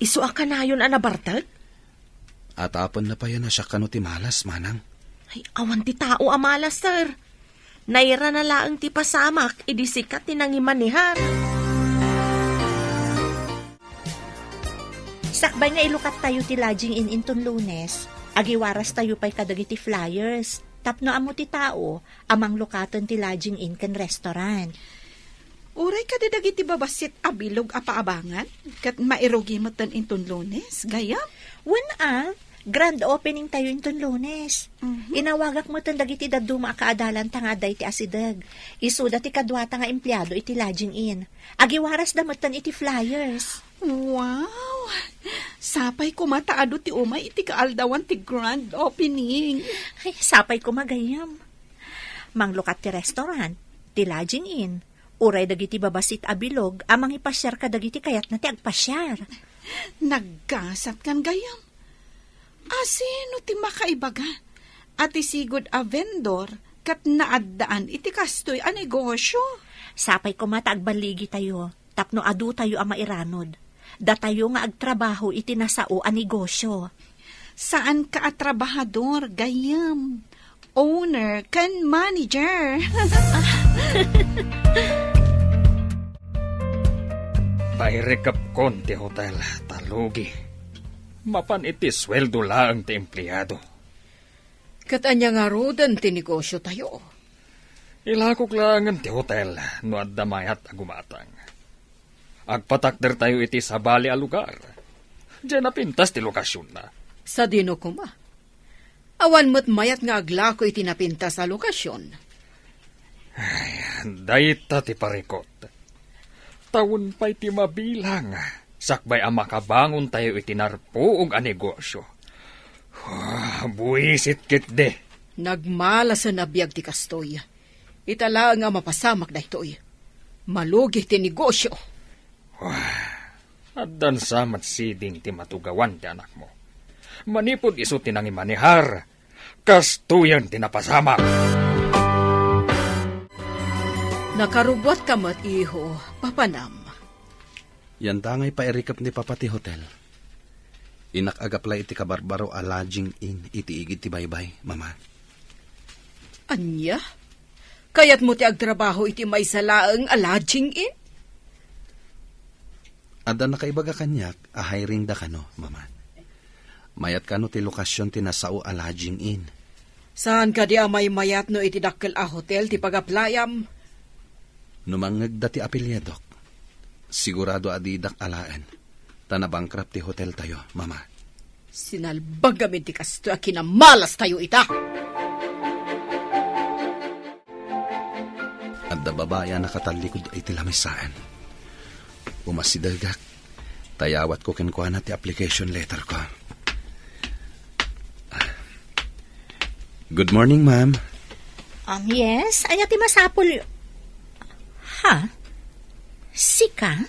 H: Isu ka na yun anabartag?
A: At apon na pa yan na siya kano ti malas, manang.
H: Ay, awan ti tao amalas, sir. Naira na laang ti pasamak, idisikat ti nangimanihar.
C: Sakbay nga ilukat tayo ti lodging in inton Lunes, agiwaras tayo pa'y kadagiti flyers. Tapno amo ti tao, amang lukaton ti lodging in ken restaurant.
D: Uray ka dagiti babasit abilog apaabangan, kat mairugi mo tan inton Lunes, gayam.
C: Grand opening tayo inton Lunes. Inawagak mo tan dagiti daduma kaadalan tangaday ti asidag. Isuda ti kadwata nga empleyado iti lodging in. Agiwaras damutan iti flyers.
D: Wow! Sapay ko mataado ti umay iti kaaldawan ti grand opening.
C: Ay, sapay ko magayam. Manglukat ti restaurant, ti lodging in. Uray dagiti babasit abilog, amang ipasyar ka dagiti kayat na ti agpasyar.
D: Naggasat kan gayam. Asino ti makaibaga? At isigod a vendor kat naaddaan iti kastoy a negosyo.
C: Sapay ko mata agbaligi tayo, tapno adu tayo ang mairanod. Da tayo nga agtrabaho iti nasao a negosyo.
D: Saan ka atrabahador, gayam? Owner kan manager.
B: Pairekap kon ti hotel, talugi. Mapan iti sweldo lang ti empleyado.
D: Katanya nga rodan ti negosyo tayo.
B: Ilakok lang ti hotel, no addamayat agumatang. Agpatakder tayo iti sabali a lugar. Diyan napintas ti lokasyon na.
D: Sa dino kuma. Awan mo't mayat nga aglako iti napinta sa lokasyon.
B: Dayta ti parikot. Taon pa'y ti mabilang. Sakbay ang makabangon tayo itinarpuog a negosyo. Buisit kit de.
D: Nagmala sa nabiyag ti kastoy. Itala nga mapasamak na ito'y. Malugi ti negosyo.
B: At dan samat siding ti matugawan ti anak mo. Manipod iso tinangi manihar. Kastuyan ti napasamak.
D: Nakarubot ka mat iho, papanam.
A: Yan tangay pa erikap ni papati hotel. Inakagaplay iti kabarbaro a lodging in iti igid ti baybay, mama.
D: Anya? Kaya't mo ti agtrabaho iti may salaang alaging in?
A: Ada nakaibaga kanyak, a hiring da kano, mama. Mayat kano ti lokasyon ti nasao a lodging in.
D: Saan ka di amay mayat no iti dakkel a hotel ti pagaplayam?
A: Numangag da ti apelyedok. Sigurado adidak alaan. Tanabangkrap ti hotel tayo, mama.
D: Sinalbag gamit ti kasto a kinamalas tayo ita.
A: At da babaya nakatalikod ay tilamisaan. Umasidagak. Tayawat ko kenkuha na ti application letter ko. Good morning, ma'am.
C: Yes, anya ti masapol. Ha? Sika?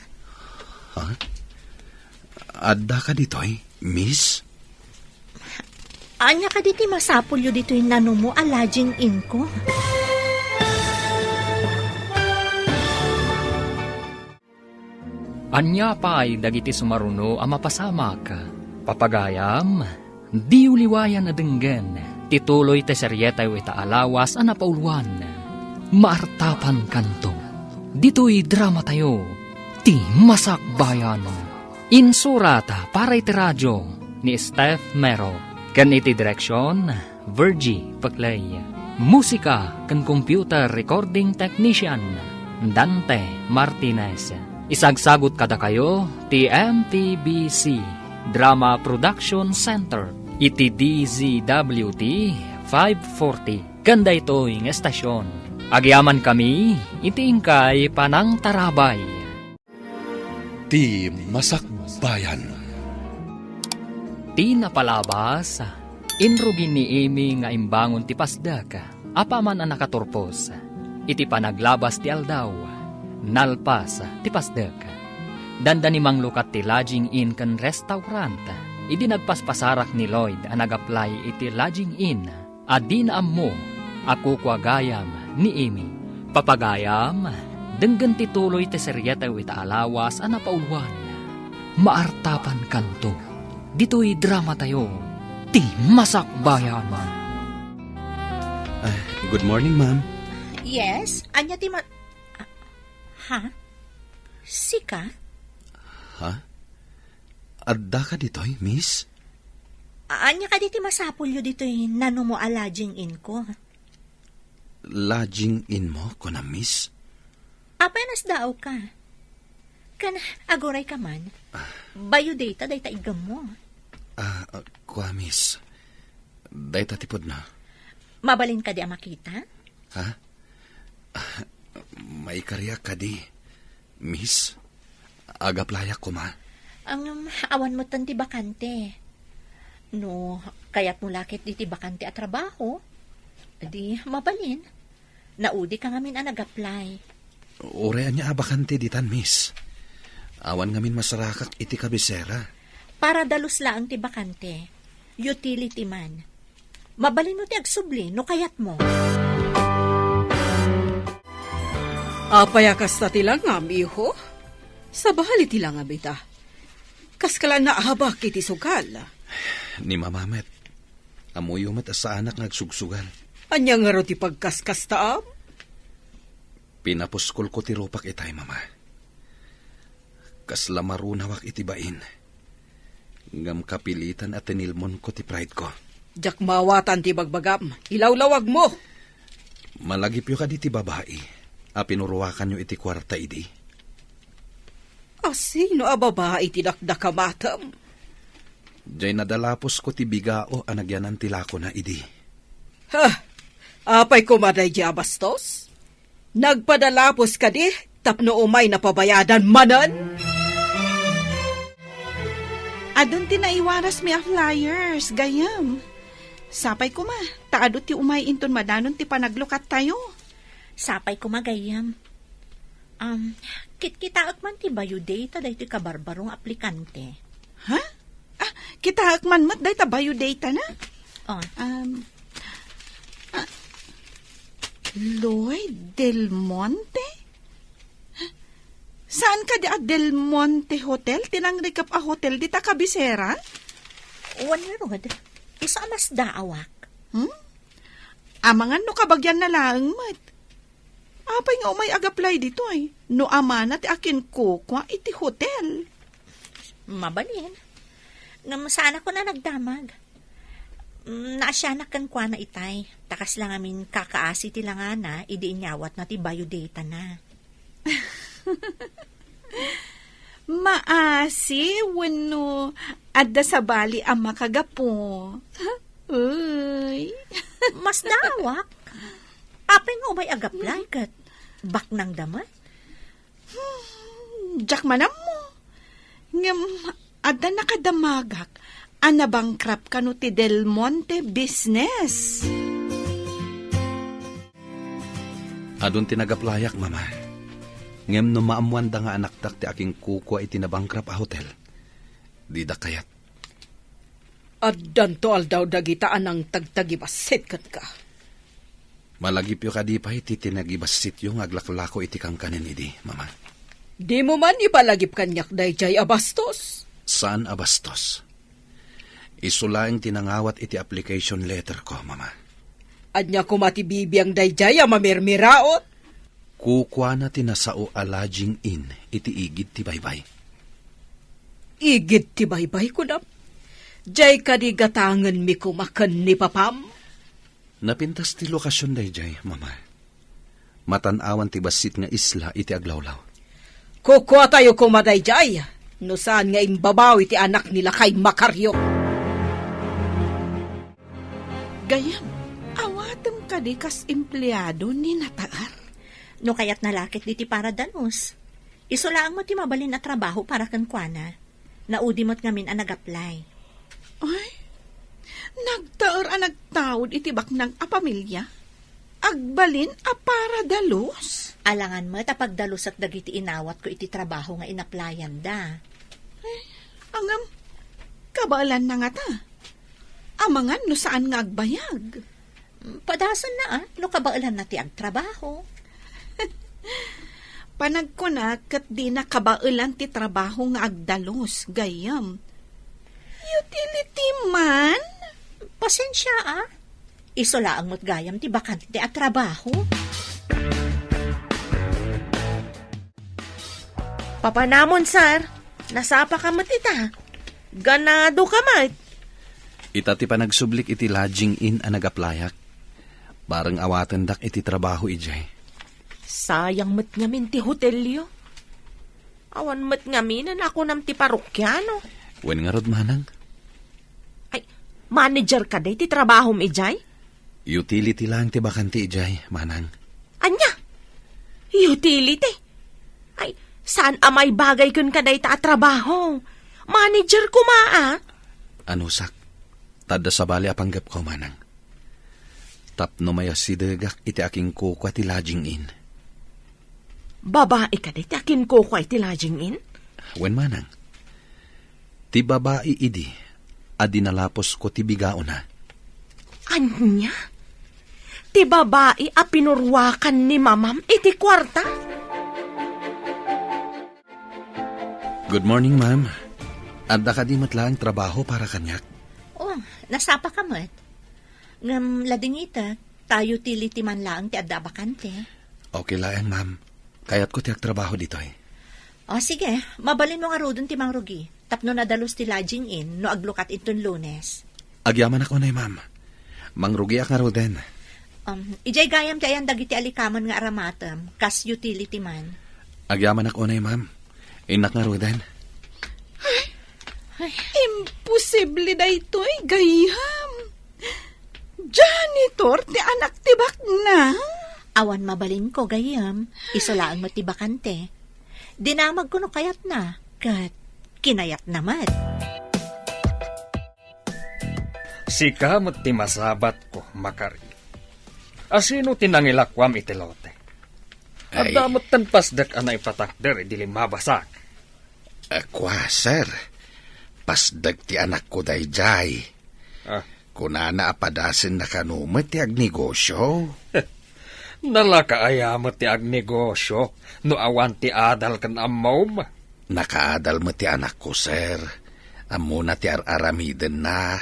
A: Ha? Adda ka ditoy, miss?
C: Anya ka diti masapol yu dito yung nano mo a lodging in ko.
B: Anya pa'y dagiti sumaruno ang mapasamak. Papagayam, di uliwayan na denggen. Tituloy te seryetay ita alawas ang napauluan. Maartapan kanto. Dito'y drama tayo. Ti Masakbayan. Insurata para iti radyo ni Steph Mero. Kan iti direksyon, Virgie Paclay. Musika kan computer recording technician, Dante Martinez. Isagsagot kada kayo, ti MTBC Drama Production Center, iti DZWT 540. Kanda ito'y estasyon. Agyaman kami, iti ingkay Panang Tarabay.
A: Ti Masakbayan.
B: Ti napalabas, inrugin ni Amy nga imbangon ti pasdak, apaman ang nakaturpos. Iti panaglabas ti aldaw, nalpas ti pasdak. Danda ni manglukat ti lodging in kan restaurant, idi nagpaspasarak ni Lloyd ang nag-apply iti lodging in, adi na ammo, ako kwagayam ni Amy. Papagayam, Denggan tituloy ti seryeta wita alawas ana pauluan. Maartapan kanto. Dito'y drama tayo. Ti Masakbayan.
A: Good morning, ma'am.
C: Yes, anya ti ha? Sika?
A: Ha? Adda ka dito'y, miss?
C: Anya ka diti masapulyo dito'y nano mo alaging in ko.
A: Lodging in mo ko na, miss?
C: Apenas daw ka. Kan agoray ka man. Bayo data day taigam mo.
A: Kwa, miss. Day tatipod na.
C: Mabalin ka di makita?
A: Ha? May karya ka di, miss. Agaplayak ko, ma.
C: Ang awan mo tan ti bakante. No, kaya't mo lakit di ti bakante at trabaho. Di mabalin. Naudi ka ngamin ang nag-apply.
A: Urean niya abakante ditan, miss. Awan ngamin masarakak iti kabisera.
C: Para dalus laang ti bakante. Utility man. Mabalin mo ti agsubli, no kayat mo.
D: Apayakas na tilang nga, miho. Sa bahali tilang nga, bita. Kaskalan na ahabak iti sukal.
A: Ni mamamet. Amuyo mat sa anak nagsugsugal.
D: Anya nga ro ti pagkaskas taam?
A: Pinapuskol ko ti rupak itay, mama. Kasla marunawak iti bain. Ngam kapilitan at tinilmon ko ti pride ko.
D: Jak mawatan ti bagbagam. Ilawlawag mo.
A: Malagip yo ka di ti babae. Pinuruwakan yo iti kwarta idi.
D: Sino a babae ti dakdakamatam?
A: Diyay nadalapos ko ti bigao anagyanan tilako na idi.
D: Ha? Apay kumaday di abastos? Nagpadalapos ka di, tapno umay napabayadan manan?
H: Adun ti naiwaras mi a flyers, gayam. Sapay ko ma, taado ti umay inton madanon ti panaglukat tayo.
C: Sapay ko magayam. Kit-kitaak man ti bayo data day ti kabarbarong aplikante.
H: Ha? Kita akman mat day tabayo data na.
C: Oh,
H: Lloyd Del Monte? Saan ka di a Del Monte Hotel? Tinangrikap a hotel di ta kabisera?
C: one rod. Isa mas daawak.
H: Amangan no kabagyan na lang mat. Apay nga umay agaplay dito ay. No amana ti akin kukwa iti hotel.
C: Mabalin. Ngam sana ko na nagdamag. Naasyanak kan kwa na itay. Takas lang amin kakaasi ti langana, idi inyawat na ti biodata na.
H: Maasi, wano, adda sa bali ang makagapo. Uy.
C: Mas daawak. Apay nga umay agaplay kat bak ng damat.
H: Jack manam mo. Ngam, adda nakadamagak. Anabangkrap ka no ti Del Monte business.
A: Adun tinagaplayak, mama. Ngem no maamuan da nga anak tak ti aking kukwa iti nabangkrap a hotel. Di da kayat.
D: Addan to aldaw dagitaan ang tagtagibasit kat ka.
A: Malagip yo kadi pa iti tinagibasit yung aglaklako iti kang kanin idi, mama.
D: Di mo man ipalagip kanyak day jay abastos.
A: Saan abastos? Isulaing tinangawat iti application letter ko, mama.
D: Anya kumatibibiyang day jay mamirmiraot.
A: Kukwa na tinasao a lodging in iti igid ti baybay.
D: Igid ti baybay ko na. Jay kadigatangan mi kumakan ni papam.
A: Napintas ti lokasyon day jay, mama. Matanawan ti basit nga isla iti aglawlaw.
D: Kukwa tayo kumaday jay. No saan nga imbabaw iti anak nila kay Makaryo.
H: Gayam, awatem ka di kas empleyado ni nataar.
C: No kayat nalakit di ti para danos. Isulaang mo ti mabalin na trabaho para kan kwa na. Naudi mo't ngamin ang nag-apply.
H: Ay, nagtaar ang nagtawid iti baknang a pamilya. Agbalin a para dalos.
C: Alangan mo tapag dalos at dagiti inawat ko iti trabaho nga inaplayan da.
H: Angam, kabaalan na nga ta. Amangan no saan nga agbayag.
C: Padasan na no kabailan na ti agtrabaho.
D: Panag ko na kat di na kabailan ti trabaho nga agdalos, gayam. Utility man?
C: Pasensya Isolaang mo't gayam ti bakante ti at trabaho.
H: Papanamon, sir. Nasapa ka matita. Ganado ka mat.
A: Ita ti panagsublik iti lodging in a nagaplayak. Barang awatan dak iti trabaho ijay.
H: Sayang mat ngamin ti hotelyo. Awan mat ngaminan ako nam ti parokyano.
A: Wen nga rod manang,
H: Ay, manager ka day ti trabaho mi ijay?
A: utility lang ti bakante ijay, manang.
H: Anya? Utility? Ay, saan amay bagay kun ka day ta trabaho? Manager ko
A: Ano sak? Tada sa bali apanggap ko, manang. Tapno maya sidagak iti aking kukwa ti lodging in.
H: Babae ka day ti akin ko kwa iti lodging in?
A: Wen manang, ti babae idi, adinalapos ko ti bigao na.
H: Anya? Ti babae a pinurwakan ni mamam iti kwarta?
A: Good morning, ma'am. Adda ka di matlaang trabaho para kanyak.
C: Oh, nasapa ka mo't. Ngam ladingita, tayo utility man lang ti adda bakante.
A: Okay lang, ma'am. Kayat ko tiyak trabaho dito eh.
C: O sige, mabalin mo nga rodon ti Mang Rugi. Tapno nadalos ti lodging in no aglukat iton Lunes.
A: Agyaman ako na, ma'am. Mangrugi ak nga roden.
C: Ijay gayam ti ayan dagiti alikaman nga aramatem, kas utility man.
A: Agyaman ako na, ma'am. Inak nga roden.
D: Imposible da ito'y gayam. Janitor, ti anak tibak na.
C: Awan mabalin ko gayam, isolaang mo ti bakante. Dinamag ko no kayat na, kat kinayat naman.
B: Sikamot ti masabat ko, Makari. Asino tinangilakwam iti lote? At
E: Ay.
B: damot tan pasdak anay patakder, di limabasak.
E: Akwa, sir. Pasdag ti anak ko dayjay.
B: Ah,
E: Kunana apadasin na kanumet ti agnegosyo.
B: nalakaayamot ti agnegosyo, no awan ti adal kan amom.
E: Nakaadal mo ti anak ko, sir. Amuna ti aramiden na.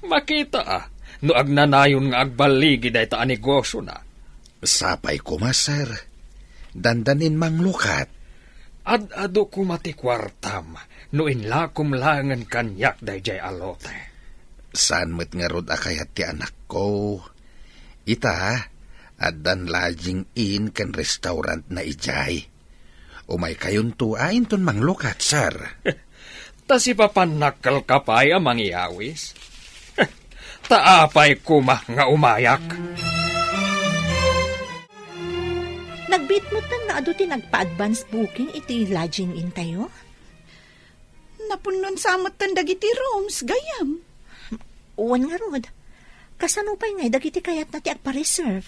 B: Makita no agnanayon nga agbaligi day ta negosyo na.
E: Sapay ko ma, sir. Dandanin mang lukat.
B: Ad-ado ko mati kwartam, no inlakom langan kanyak day jay alote.
E: Saan mo't nga rod akayat ti anak ko? Ita, adan lodging in kan restaurant na ijay. Umay kayon tuain ton mang lukat, sir.
B: Ta si papanakal kapay ang mangyawis. Taapay kuma nga umayak.
C: Nagbit mo tan na ado ti nagpa-advance booking iti lodging in tayo?
D: Napunon sa amatan dagiti rooms, gayam.
C: Uwan nga rod. Kasano pa'y ngay dagiti kayat na ti agpa-reserve?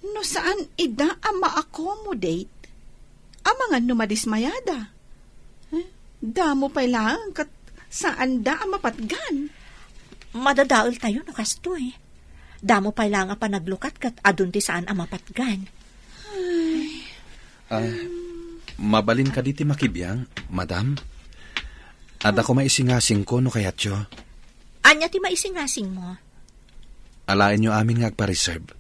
D: No saan ida ang ma-accommodate? Amangan numadismayada. Damo pa lang kat saan da ang mapatgan?
C: Madadaol tayo no kasto eh. Damo pa lang ang panaglukat kat adun ti saan ang mapatgan.
A: Mabalin ka diti makibiyang, madam. Ada ko maisingasing ko no kayatyo.
C: Anya ti maisingasing mo?
A: Alain nyo amin nga agpa-reserve.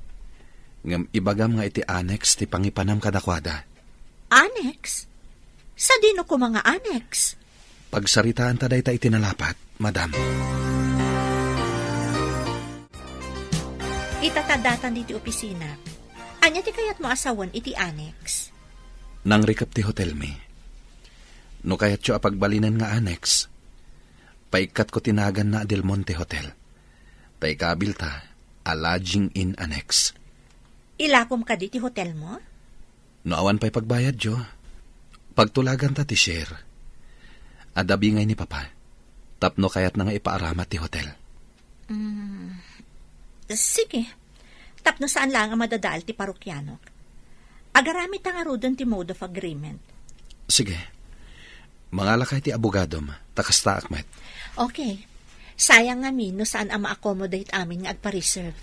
A: Ngam ibagam nga iti annex ti pangipanam kadakwada.
C: Annex? Sa dino ko mga annex?
A: Pagsaritaan taday ta itinalapat, madam.
C: Itatadatan diti opisina. Anya ti kayat mo asawan iti annex?
A: Nang recap ti hotel mi. No kayatyo apagbalinan nga annex. Paikat ko tinagan na Del Monte Hotel. Paikabil ta, a lodging in annex.
C: Ilakom ka diti hotel mo?
A: No awan pa'y pagbayad, Jo. Pagtulagan ta ti share. Adabi ngay ni Papa. Tapno kayat na nga ipaaramat ti hotel.
C: Sige. Tapno saan lang ang madadaal ti parokyanok. Agaramit ang arudon ti mode of agreement.
A: Sige. Mangalakay ti abogadom, takasta akmet.
C: Okay. Sayang nga no saan ang ma-accommodate amin nga agpa-reserve.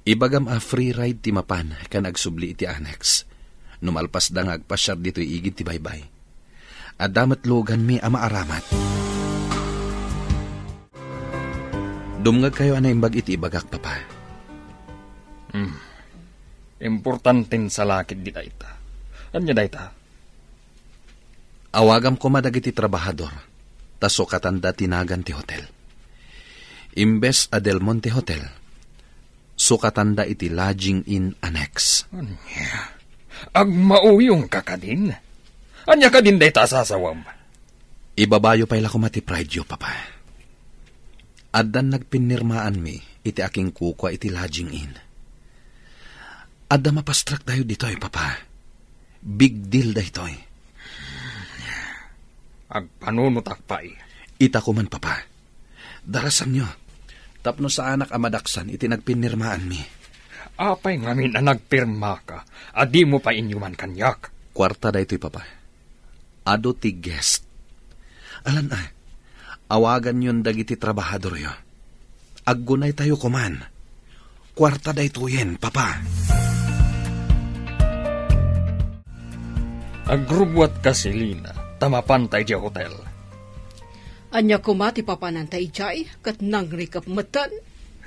A: Ibagam a free ride ti mapan kan agsubli iti annex. Numalpas da nga agpasyar dito'y igid ti baybay. At damat logan mi ama aramat. Dumngag kayo anay imbag iti ibagak papa.
B: Importanten sa lakid di dayta. Anya dayta?
A: Awagam ko madag iti trabahador. Taso katanda tinagan ti hotel. Imbes a Del Monte Hotel. Sukatanda iti lodging in annex.
B: Anya? Agmauyong ka kadin? Anya ka din dayta sasawam?
A: Ibabayo pa'y lako mati pride yo, papa. Addan nagpinirmaan mi iti aking kukwa iti lodging in. Adda mapastrak tayo dito'y, papa. Big deal daytoy.
B: Agpanunutak pa
A: Ita ko man, papa. Darasan nyo. Tapno sa anak amadaksan iti nagpinirmaan mi.
B: Apay ngamin na nagpirma ka, adi mo pa inyuman kanyak.
A: Kwarta daytoy, papa. Ado ti guest. Alan awagan yun dagiti trabahador yo. Aggunay tayo kuman. Kwarta daytoyen, papa.
B: Agrubwat ka si Lina, tamapantay di hotel.
D: Anya kumati papanantay jay, kat nang rikap matan.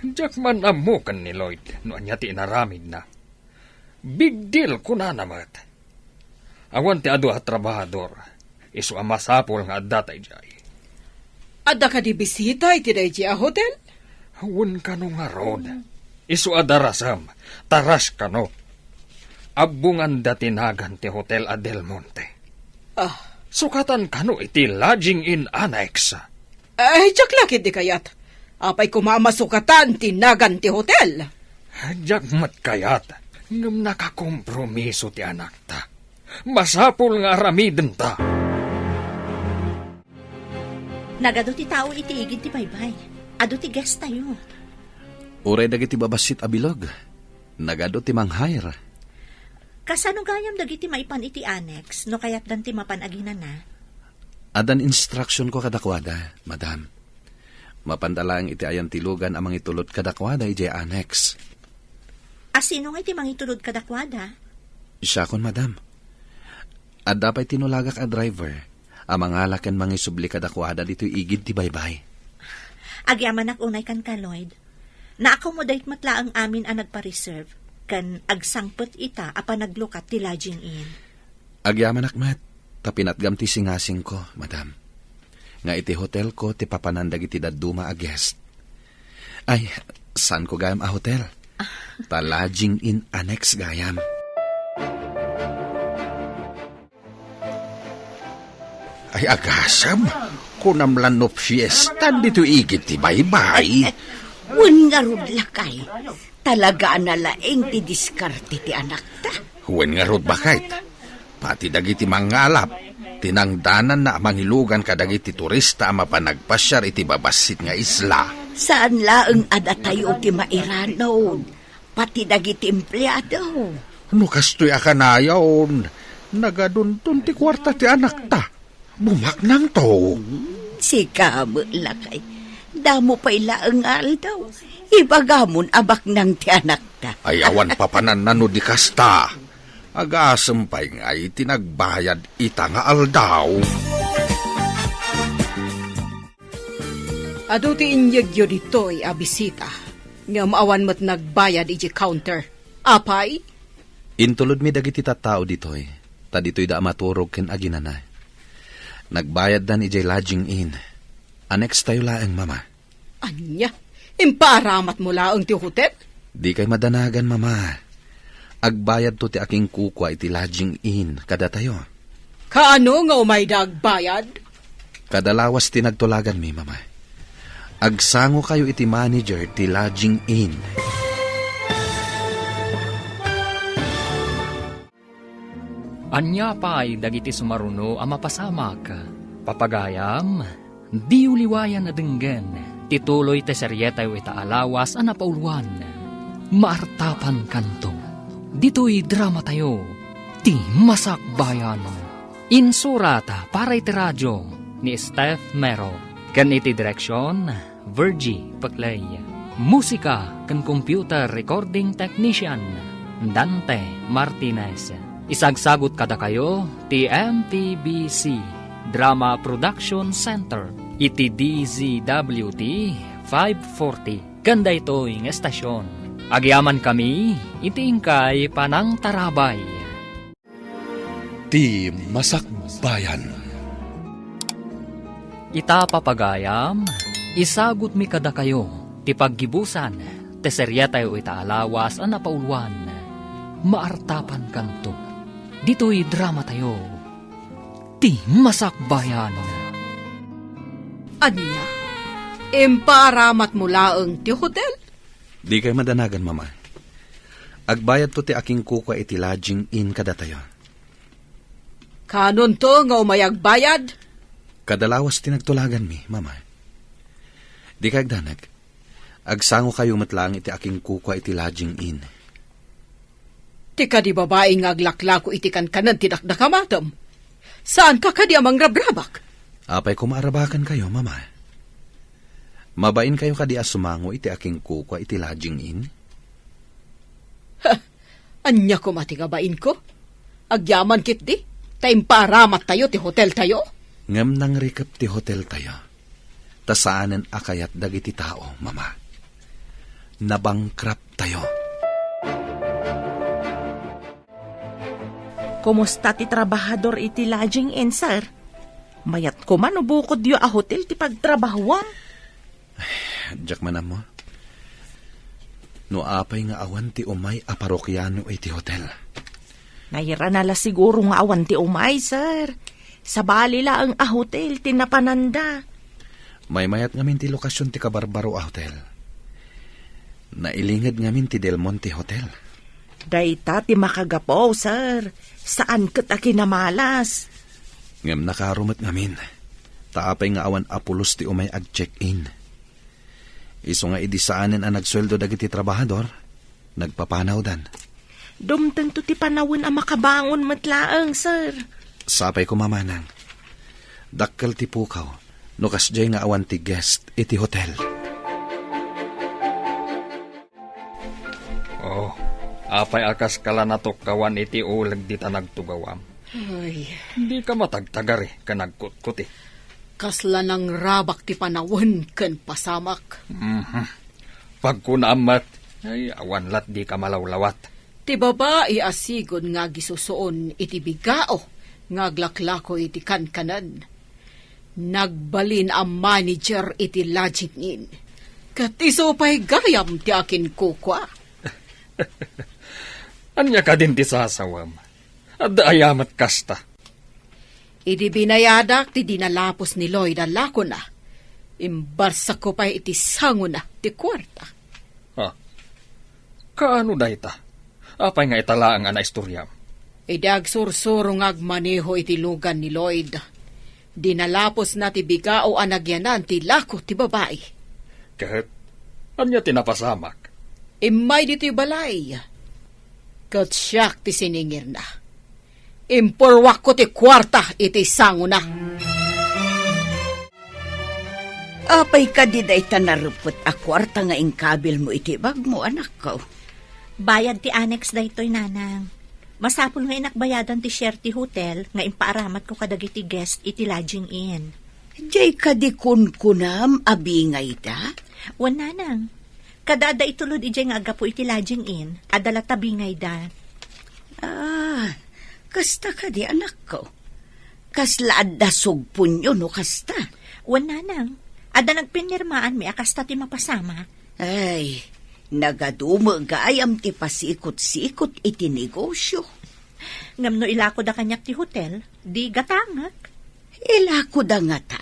B: Diyak man amukan ni Lloyd, no anya ti inaramid na. Big deal kuna namat. Awan ti adu at trabahador, isu amasapol nga adatay jay.
D: Adda ka di bisita iti day a hotel?
B: Awan ka no nga rod. Isu adarasam, taras ka no. Abungan datinagan ti Hotel Del Monte. Sukatan kano iti lodging in annex.
D: Ay, jak lakid di kayat. Apay kumamasukatan tinagan ti hotel.
B: Jak mat kayat, ngam nakakompromiso ti anak ta. Masapul nga aramiden ta.
C: Nagado ti tao iti igid ti baybay. Ado ti guest tayo.
A: Uray dagiti babasit abilog. Nagado ti manghayra.
C: Kasano gayam dagiti maipan iti annex, no kayat dan ti mapanaginan na?
A: Adan instruction ko kadakwada, madam. Mapandalang iti ayan tilugan amang itulot kadakwada iti annex.
C: Asino nga iti mangitulod kadakwada?
A: Siya kon, madam. At dapat tinulagak a driver, amang alakan mangisubli kadakwada dito igid ti baybay.
C: Agyaman ak unay kan ka, Lloyd. Na-accommodate matla ang amin ang nagpa-reserve, kan agsangpet ita apa naglukat ti lodging in.
A: Agyaman akmat, tapinatgam ti singasing ko, madam. Nga iti hotel ko ti papanandag iti daduma a guest. Ay, saan ko gayam a hotel? Ta lodging in annex gayam.
E: Ay agasam, kunamlan no fiesta dito igit ti baybay.
F: Wen nga rod lakay. Talaga na laeng ti diskarte ti anak ta.
E: Wen nga rod bakit? Pati dagiti mangalap, tinangdanan na mangilugan kadagiti turista ama panagpasyar iti babasit nga isla.
F: Saan laeng ada tayo ti mairanaw? Pati dagiti empleyado.
E: No kastoy akanayaon, nagaduntun ti kwarta ti anak ta. Bumaknang to.
F: Sikamo lakay. Damo pa ilaeng aldaw. Ibagamon abak ng ti anak ta.
E: Ay awan papanan nano di kasta. Agasampay nga itinagbayad ita nga aldaw.
D: Ado ti inyagyo dito'y abisita. Nga maawan mo't nagbayad iji counter. Apay?
A: Intulod mi dagiti tattao ditoy, ta ditoy da maturog ken aginana. Nagbayad dan ijay lodging in. Annex tayo laeng, mama.
D: Anya? Imparamat mo laang ti hotel?
A: Di kay madanagan, mama. Agbayad to ti aking kukwa iti lodging in, kada tayo.
D: Kaano nga umay dagbayad?
A: Kadalawas tinagtulagan mi, mama. Agsango kayo iti manager ti lodging in.
B: Anya pa'y dagiti sumaruno ang mapasamak. Papagayam, di uliwayan na denggen. Tituloy te seryetay ita alawas ang napauluan. Maartapan kanto. Dito'y drama tayo. Ti Masakbayan. Insurata para iti radyo ni Steph Mero. Kan iti direksyon, Virgie Paclay. Musika ken computer recording technician Dante Martinez. Isagsagot kada kayo ti MTBC Drama Production Center iti DZWT 540. Ganda ito yung estasyon. Agyaman kami iti ingkay Panang Tarabay.
A: Ti Masakbayan.
B: Ita papagayam, isagot mi kada kayo, ti paggibusan, ti serya tayo ita alawas ang napauluan, maartapan kanto. Dito'y drama tayo, ti Masakbayan.
D: Anya, imparamat mo laeng ti hotel?
A: Di kayo madanagan, mama. Agbayad to ti aking kuka iti lodging in kada tayo.
D: Kanon to nga umayag bayad?
A: Kadalawas tinagtulagan mi, mama. Di kay agdanag. Agsango kayo matlang iti aking kuka iti lodging in.
D: Ti ka di babae nga aglaklako iti kankanan ti dakdakamatom. Saan ka kadi amang rabrabak?
A: Apay kumaarabakan kayo, mama. Mabain kayo kadi asumango iti aking kuka iti lodging in?
D: Anya ko matigabain ko? Agyaman kit di? Taimparamat tayo ti hotel tayo?
A: Ngam nang rikap ti hotel tayo. Tasaanan akayat dagiti tao, mama. Nabangkrap tayo.
H: Kumusta ti trabahador iti lodging in, sir? Mayat ko man ubukod yu a hotel ti pagtrabahuam.
A: Diyak manam mo. No apay nga awan ti umay a parokyano iti hotel.
H: Nayra nala siguro nga awan ti umay, sir. Sa balila ang a hotel tinapananda.
A: May mayat ngamin ti lokasyon ti Kabarbaro a hotel. Nailingad ngamin ti Del Monte Hotel.
H: Dayta ti makagapaw, sir. Saan kat a kinamalas?
A: Ngam nakarumat ngamin. Taapay nga awan apulos ti umay ag-check-in. Iso nga idisaanen ang nagsweldo dagiti trabahador. Nagpapanaw dan.
H: Dumten to ti panawin ang makabangon matlaang, sir.
A: Sapay ko mamanang. Dakkel ti pukaw. No kasjay nga awan ti guest iti hotel.
B: Oh, apay akas kala natok kawan iti ulag di ta nagtugawam.
D: Ay,
B: Hindi ka matagtagari ka nagkutkuti.
D: kasla ng rabak ti panawin ken pasamak.
B: Pagkunaamat, ay awan lat di ka malawlawat.
D: Ti babae asigod nga gisusuon iti bigao nga aglaklako iti kankanan. Nagbalin ang manager iti lodging in. Kat iso pa'y gayam ti akin kukwa.
B: Anya ka din ti sasawam. At ayamat kasta.
D: Iti binayadak ti dinalapos ni Lloyd ang lako na. Imbarsa ko pa'y iti sango na ti kwarta.
B: Kaano da ita? Apay nga itala ang anaistoryam.
D: Idag sursuro ngagmaneho iti lugan ni Lloyd. Dinalapos na ti bigao anagyanan ti lako ti babae.
B: Kahit, anya tinapasamak.
D: Imay dito balay. Kat siyak ti siningir na. Impurwak ko ti kwarta iti sango na.
F: Apay ka di day tanarupot a kwarta nga ingkabil mo iti bag mo, anak ko.
C: Bayad ti annex daytoy nanang. Masapul nga inakbayadan ti share ti hotel nga impaaramat ko kadagiti guest iti lodging in.
F: Jay ka di kunkunam abingay da?
C: Wan nanang. Kadada itulod ijay nga agapo iti lodging in, adala tabingay da.
F: Kasta ka di anak ko. Kaslaad da sugpunyo no kasta.
C: Wan nanang. Ada nagpinirmaan mi akasta ti mapasama.
F: Ay, nagadumo gayam ti pasikot-sikot iti negosyo.
C: Ngamno ilako da kanyak ti hotel, di gatangak.
F: Ilako da nga ta.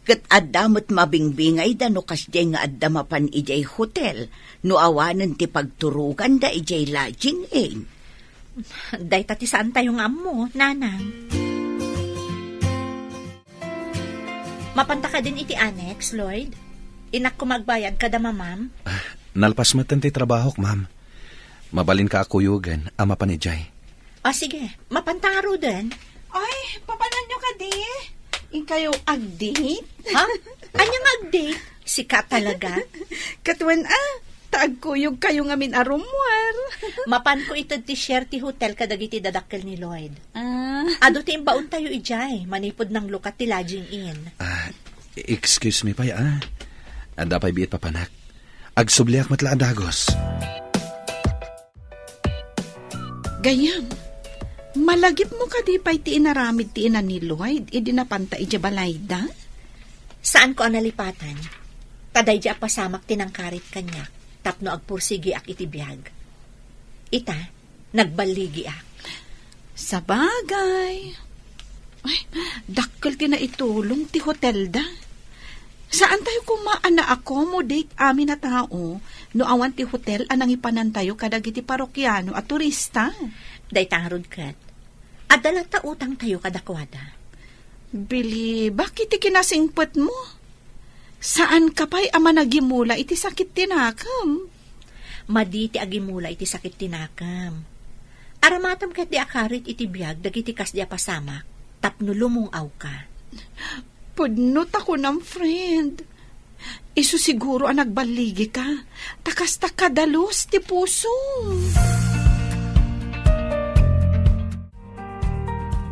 F: Kat addamot mabingbingay da no kasjay nga addamapan ijay hotel, no awanan ti pagturugan da ijay lodging in.
C: Day tati saan tayo nga mo, nanang. Mapanta ka din iti annex, Lloyd. Inak ko magbayad kada mamam.
A: Nalpas matan ti trabaho, ma'am. Mabalin ka akuyugan, ama pa ni Jay.
C: Sige, mapantaro din.
H: Ay, papanan nyo ka di? In kayo agdate?
C: Ha? Anyang agdate? Sika talaga.
D: Katuan taagkuyog kayo ngamin arumwar.
C: Mapan ko ito ti share ti hotel kadagiti dadakkel ni Lloyd.
F: Ah,
C: Ado ti imbaon tayo ijay, manipod ng lukat ti lodging in.
A: Excuse me, pay, Anda pa'y biit papanak. Agsubliak matla adagos.
D: Gayam, malagip mo ka di pa'y ti inaramid ti ina ni Lloyd, idinapanta ija balayda.
C: Saan ko analipatan? Taday di pasamak tinangkarit kanya, tapno agpursigi ak iti biyag. Ita, nagbaligi ak.
D: Sa bagay. Ay, dakkel ti na itulong ti hotel da. Saan tayo kumaan na accommodate amin na tao no awan ti hotel anang ipanan tayo kadagiti parokyano at turista?
C: Day tangrod kat. Adalang tautang tayo kadakwada.
D: Bili, bakit ti kinasingpot mo? Saan ka pa'y ama nagimula iti sakit tinakam?
C: Madi ti agimula iti sakit tinakam. Aramatam kat di akarit iti biyag dagiti kas di pasamak, tapno lumungaw ka.
D: Pudnot ako ng friend. Isu siguro ang nagbaligi ka. Takas takadalos ti puso.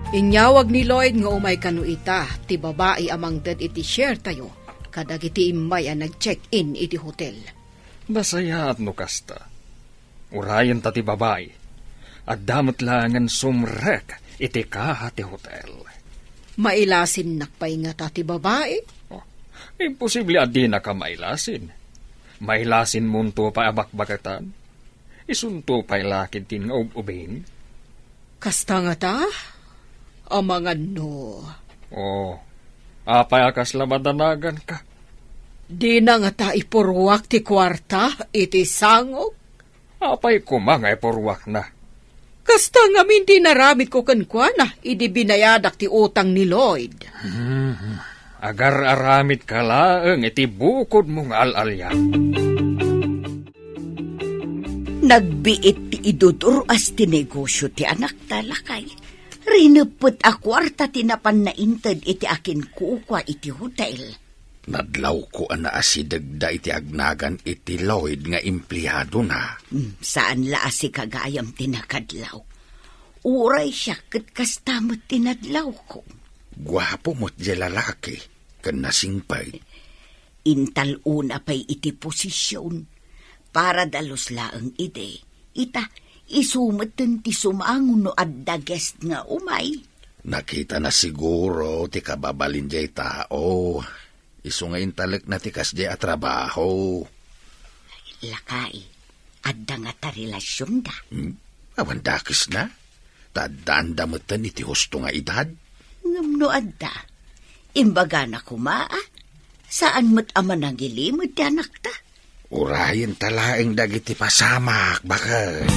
D: Inyawag ni Lloyd nga umay kanuita, ti babae amang dad iti share tayo. Kadag iti imay ang nag-check-in iti hotel.
B: Basaya at no kasta. Urayan ta ti babay. At damot langan sumrek iti kaha ti hotel.
D: Mailasin nakpay nga ta ti babae.
B: Imposible adi na ka mailasin. Mailasin munto pa abakbakatan. Isunto pa ilakid tin nga ubing.
D: Kasta nga ta? Amangan no.
B: Apay akas lamadanagan ka.
D: Di na nga ta ipurwak ti kwarta iti sangok.
B: Apay kumangay porwak na.
D: Kasta nga minti naramid ko kankwana, idi binayadak ti utang ni Lloyd.
B: Agar aramid ka laeng iti bukod mong alalya.
F: nagbiit ti iduduras ti negosyo ti anak talakay. Rinupot a kwarta tinapan na inted iti akin kukwa iti hotel.
E: Nadlaw ko ana asidagda iti agnagan iti Lloyd nga empleyado na.
F: Saan la si kagayam tinakadlaw? Uray siya kat kastamot tinadlaw ko.
E: Gwapo mo't di lalaki, kan nasingpay.
F: Intal una pa'y iti posisyon. Para dalos laang ide. Ita, isumatan ti sumangon no adda guest nga umay.
E: Nakita na siguro ti kababalin jay tao. Isu nga intalek na ti kasjay a trabaho.
F: Lakay, adda nga ta relasyon da.
E: Awan dakis na. Tadaan damutan iti husto nga edad.
F: Ngam no adda. Imbaga na kumaa. Saan mo't ama nang ilimod ti anak ta?
E: Urayin talaeng dagiti pasamak, bakal.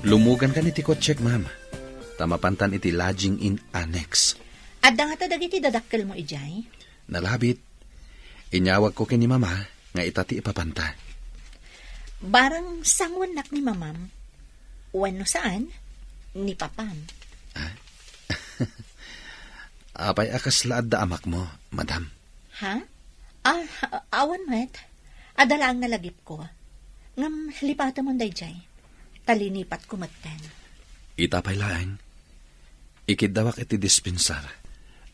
A: Lumugan ka ni ti kotsek, ma'am. Tamapantan iti lodging in annex.
C: Adda nga ta dagiti dadakkel mo ijay?
A: Nalabit. Inyawag ko kini mama nga itati ipapanta.
C: Barang sangwanak ni mamam. Wano saan? Ni papam.
A: Apay akas laad da amak mo, madam.
C: Ha? Awan met. Adala ang nalagip ko. Ngam lipata mo dayjay. Talinipat ko magtan.
A: Itapay laeng. Ikidawak iti dispensar.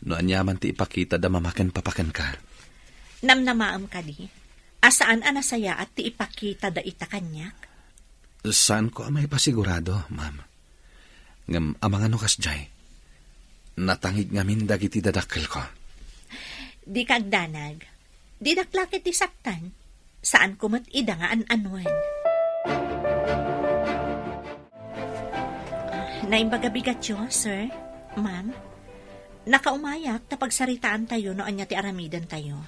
A: No anyaman ti ipakita da mamaken papaken ka.
C: Namnamaam ka di. Asaan anasaya at ti ipakita da ita kanyak?
A: Saan ko amay pasigurado, ma'am? Ngam amang ano kasjay. Natangig ngamin dagiti dadakkel ko.
C: Di kagdanag. Di daklakit ti saktan. Saan ko mat ida nga an-anuan? Naimbagabigat yo, sir, ma'am. Nakaumayak tapag saritaan tayo no anya ti aramidan tayo.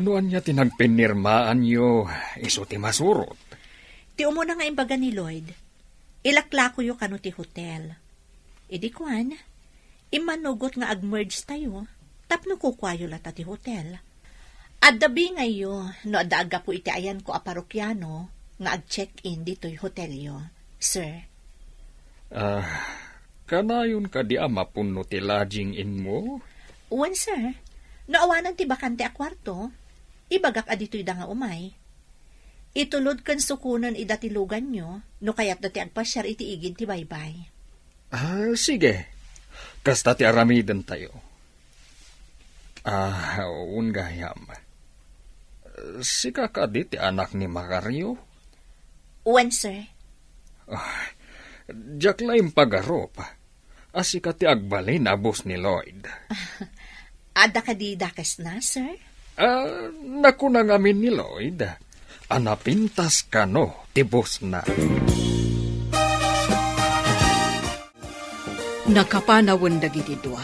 B: Noan niya tinagpinirmaan yo, iso ti masurot.
C: Ti umuna nga imbaga ni Lloyd. Ilaklako yo kano ti hotel. Idi kwan, imanugot nga agmerge tayo, tapno kukwayo lata ti hotel. Addabi ngayo, no adaaga po iti ayan ko a parokyano, nga ag-check-in dito'y hotel yo, sir.
B: Kanayon ka di ama puno ti lodging in mo?
C: Uwan, sir. Naawanan ti bakante a kwarto, ibagak adito'y da nga umay. Itulod kan sukunan idatilugan nyo, no kaya't dati agpasyar iti igin ti baybay.
B: Sige. Kasta ti aramiden tayo. Ungayam. Sika ka di ti anak ni Macario?
C: When, sir?
B: Diyak laing pagarop. Asika ti agbalay na bus ni Lloyd.
C: Ada ka di dakas na, sir?
B: Naku na ngamin ni Lloyd. Anapintas ka no, tibos na.
D: Nakapanawon dagiti dua.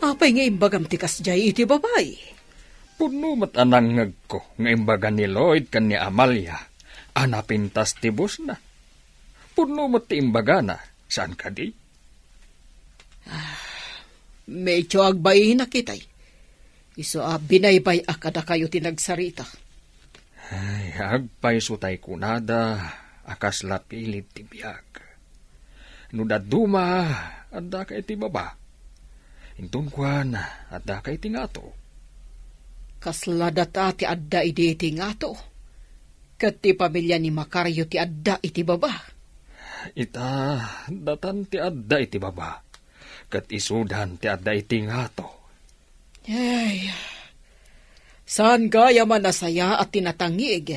D: Apay nga imbagam tikas jay iti babay.
B: Puno mat anang ngagko nga imbaga ni Lloyd kan ni Amalia. Anapintas tibos na. Puno mat ti imbaga na. Saan ka di?
D: Medyo agbayin na kitay. Iso binaybay akada kayo tinagsarita.
B: Ay, agpay sutay kunada, akas lapilit ti biyag. Nudad duma, adda ka iti baba. Intun kwan, adda ka iti ngato.
D: Kasladat ti adda iti ngato. Kat ti pamilya ni Macario ti adda iti baba.
B: Ita, datan ti adda iti baba. Kat isudan ti adda iti ngato.
D: Ay, saan gaya man nasaya at tinatangig,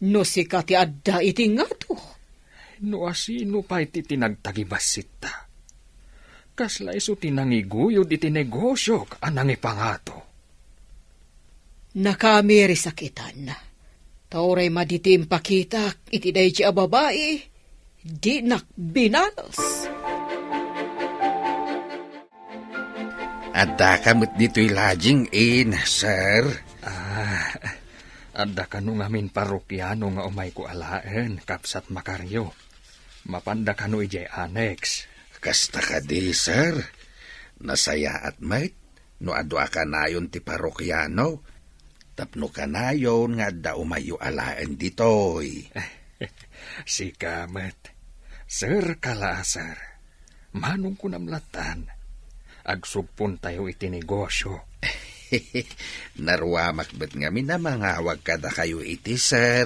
D: no sika ti adda iti ngato.
B: No asino pa iti tinagtagibasita. Kasla iso tinangiguyod iti negosyo anang ipangato.
D: Nakamiri sakitan. Tauray maditim pakitak iti dayji a babae, di nakbinalos.
E: Adda kamot dito'y lodging in, sir.
B: Adda ka nung amin parokyano nga umay ko alaan, kapsat Macario. Mapanda ka no ijay annex.
E: Kasta ka di, sir. Nasaya at mait, no adwa ka nayon ti parokyano. Tapno ka nayon nga adda umayo alaan ditoy.
B: Sikamat. Sir kala, sir. Manong ko namlatan. Agsugpon tayo iti negosyo.
E: Narwamak ba't nga minamangawag kada kayo iti, sir?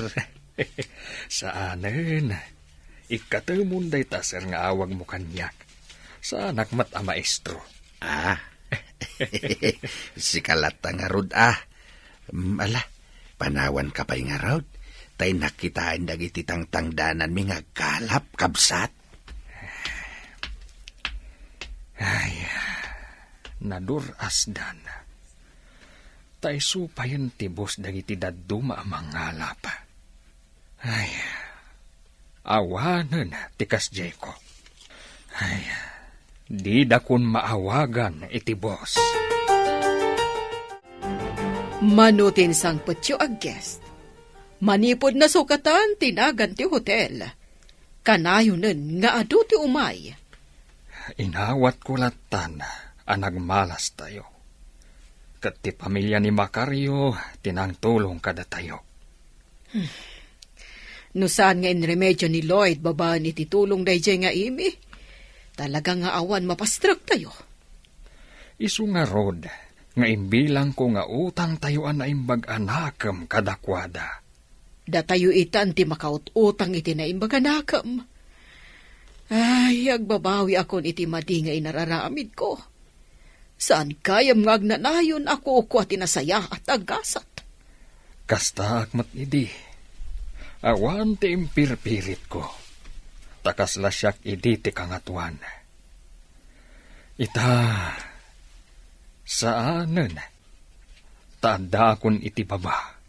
B: Saanen? Ikatamunday ta, sir, nga awag mo kanyak. Sa anak mat a maestro.
E: Si kalata nga rod, ala, panawan ka pa'y nga rod. Tay nakitaan dagiti tangtangdanan mi nga kalap, kabsat.
B: Ay, nadur asdan. Tay supayan tibos dagiti dadduma mangalap. Ay, awanan tikas Jeko. Ay, di dakon maawagan iti boss.
D: Manutin sang putyo ag guest. Manipod na sukatan tinagan ti hotel. Kanayonen nga adu ti umay.
B: Inawat ko latan, anagmalas tayo. Kat ti pamilya ni Macario, tinangtulong kada tayo.
D: No saan nga inremedyo ni Lloyd, babaan iti tulong dayjay nga imi. Talaga nga awan mapastrak tayo.
B: Isu nga rod, nga imbilang ko nga utang tayo na imbag anakam kadakwada.
D: Da tayo itan ti makaut-utang iti na imbag anakam. Ay, agbabawi akon iti madi nga inararamid ko. Saan kayam nga agnanayon ako ko at tinasaya at agasat.
B: Kasta akmat idi. Awan ti impirpirit ko. Takas lasyak idi ti kangatuan. Ita, saanen? Tanda akon iti baba.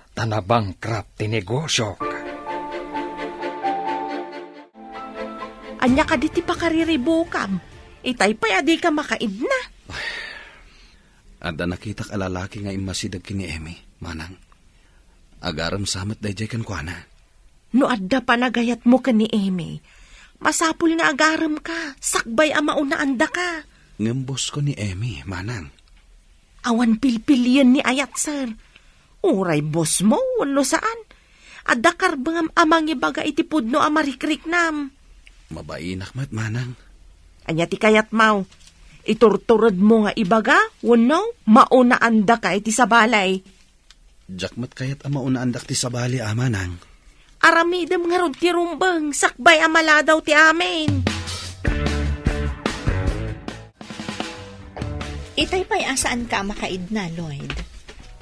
B: Tanabangkrap ti negosyo.
H: Anya ka diti pa kariribukam. Itay pa'y adi ka makaid na.
A: Adda nakita ka lalaki nga imasidag kini Emi, manang. Agaram samat dayjay kan kuana.
H: No adda pa nagayat mo ka ni Amy. Masapul nga agaram ka. Sakbay ama unaanda ka.
A: Ngembos ko ni Emi, manang.
H: Awan pilpilian ni ayat, sir. Uray boss mo, no saan? Adda karbangam amang ibaga itipod no amarikrik nam.
A: Mabainak mat, manang.
H: Anya ti kayat mau. Iturturad mo nga ibaga, wano, mauna anda ka iti sa balay.
A: Jakmat kayat ama unaandak ti sabali amanang.
H: Aramidam nga rod ti rumbang, sakbay amala daw ti amin.
C: Itay pa'y asaan ka makaid na, Lloyd?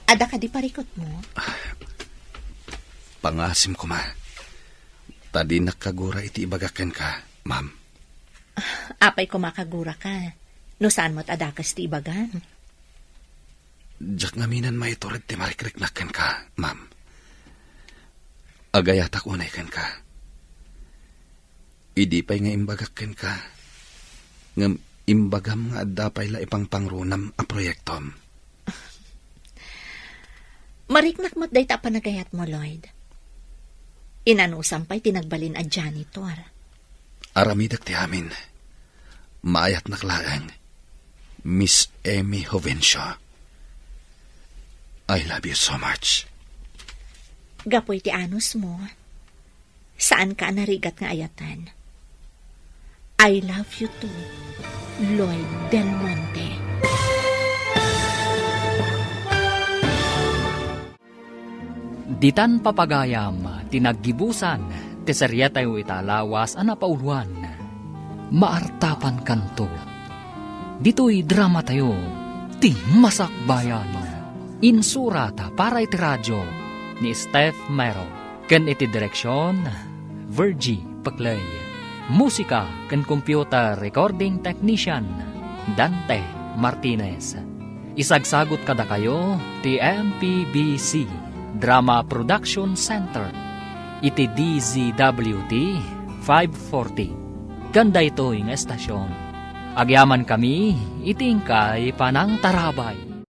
C: Ada ka di parikot mo?
A: Pangasim ko ma. Tadi nakagura iti ibagakan ka, ma'am.
C: Apay ko makagura ka. No saan mo't adakas ti ibagan?
A: Jak ngaminan maiturid ti marikriknakan ka, ma'am. Agayatak unay kan ka. Idi pa'y nga imbagakan ka. Ngam imbagam nga adapay la ipang pangrunam a proyektom.
C: Mariknak mo't day ta panagayat mo, Lloyd. Inanusam pa'y tinagbalin a janitor.
A: Aramidak ti amin. Maayat naklaang. Miss Amy Jovencio. I love you so much.
C: Gapoy ti anus mo. Saan ka narigat nga ayatan? I love you too, Lloyd Del Monte.
B: Ditan papagayam, tinaggibusan, teseryatay italawas, anapauluan. Maartapan kanto. Dito'y drama tayo, ti masakbayan. Insurata para iti radyo ni Steph Mero. Ken iti direksyon, Virgie Paclay. Musika ken computer recording technician, Dante Martinez. Isagsagot kada kayo, ti MPBC Drama Production Center. Iti DZWT 540. Ganda ito yung estasyon. Agyaman kami, itingkay panang tarabay.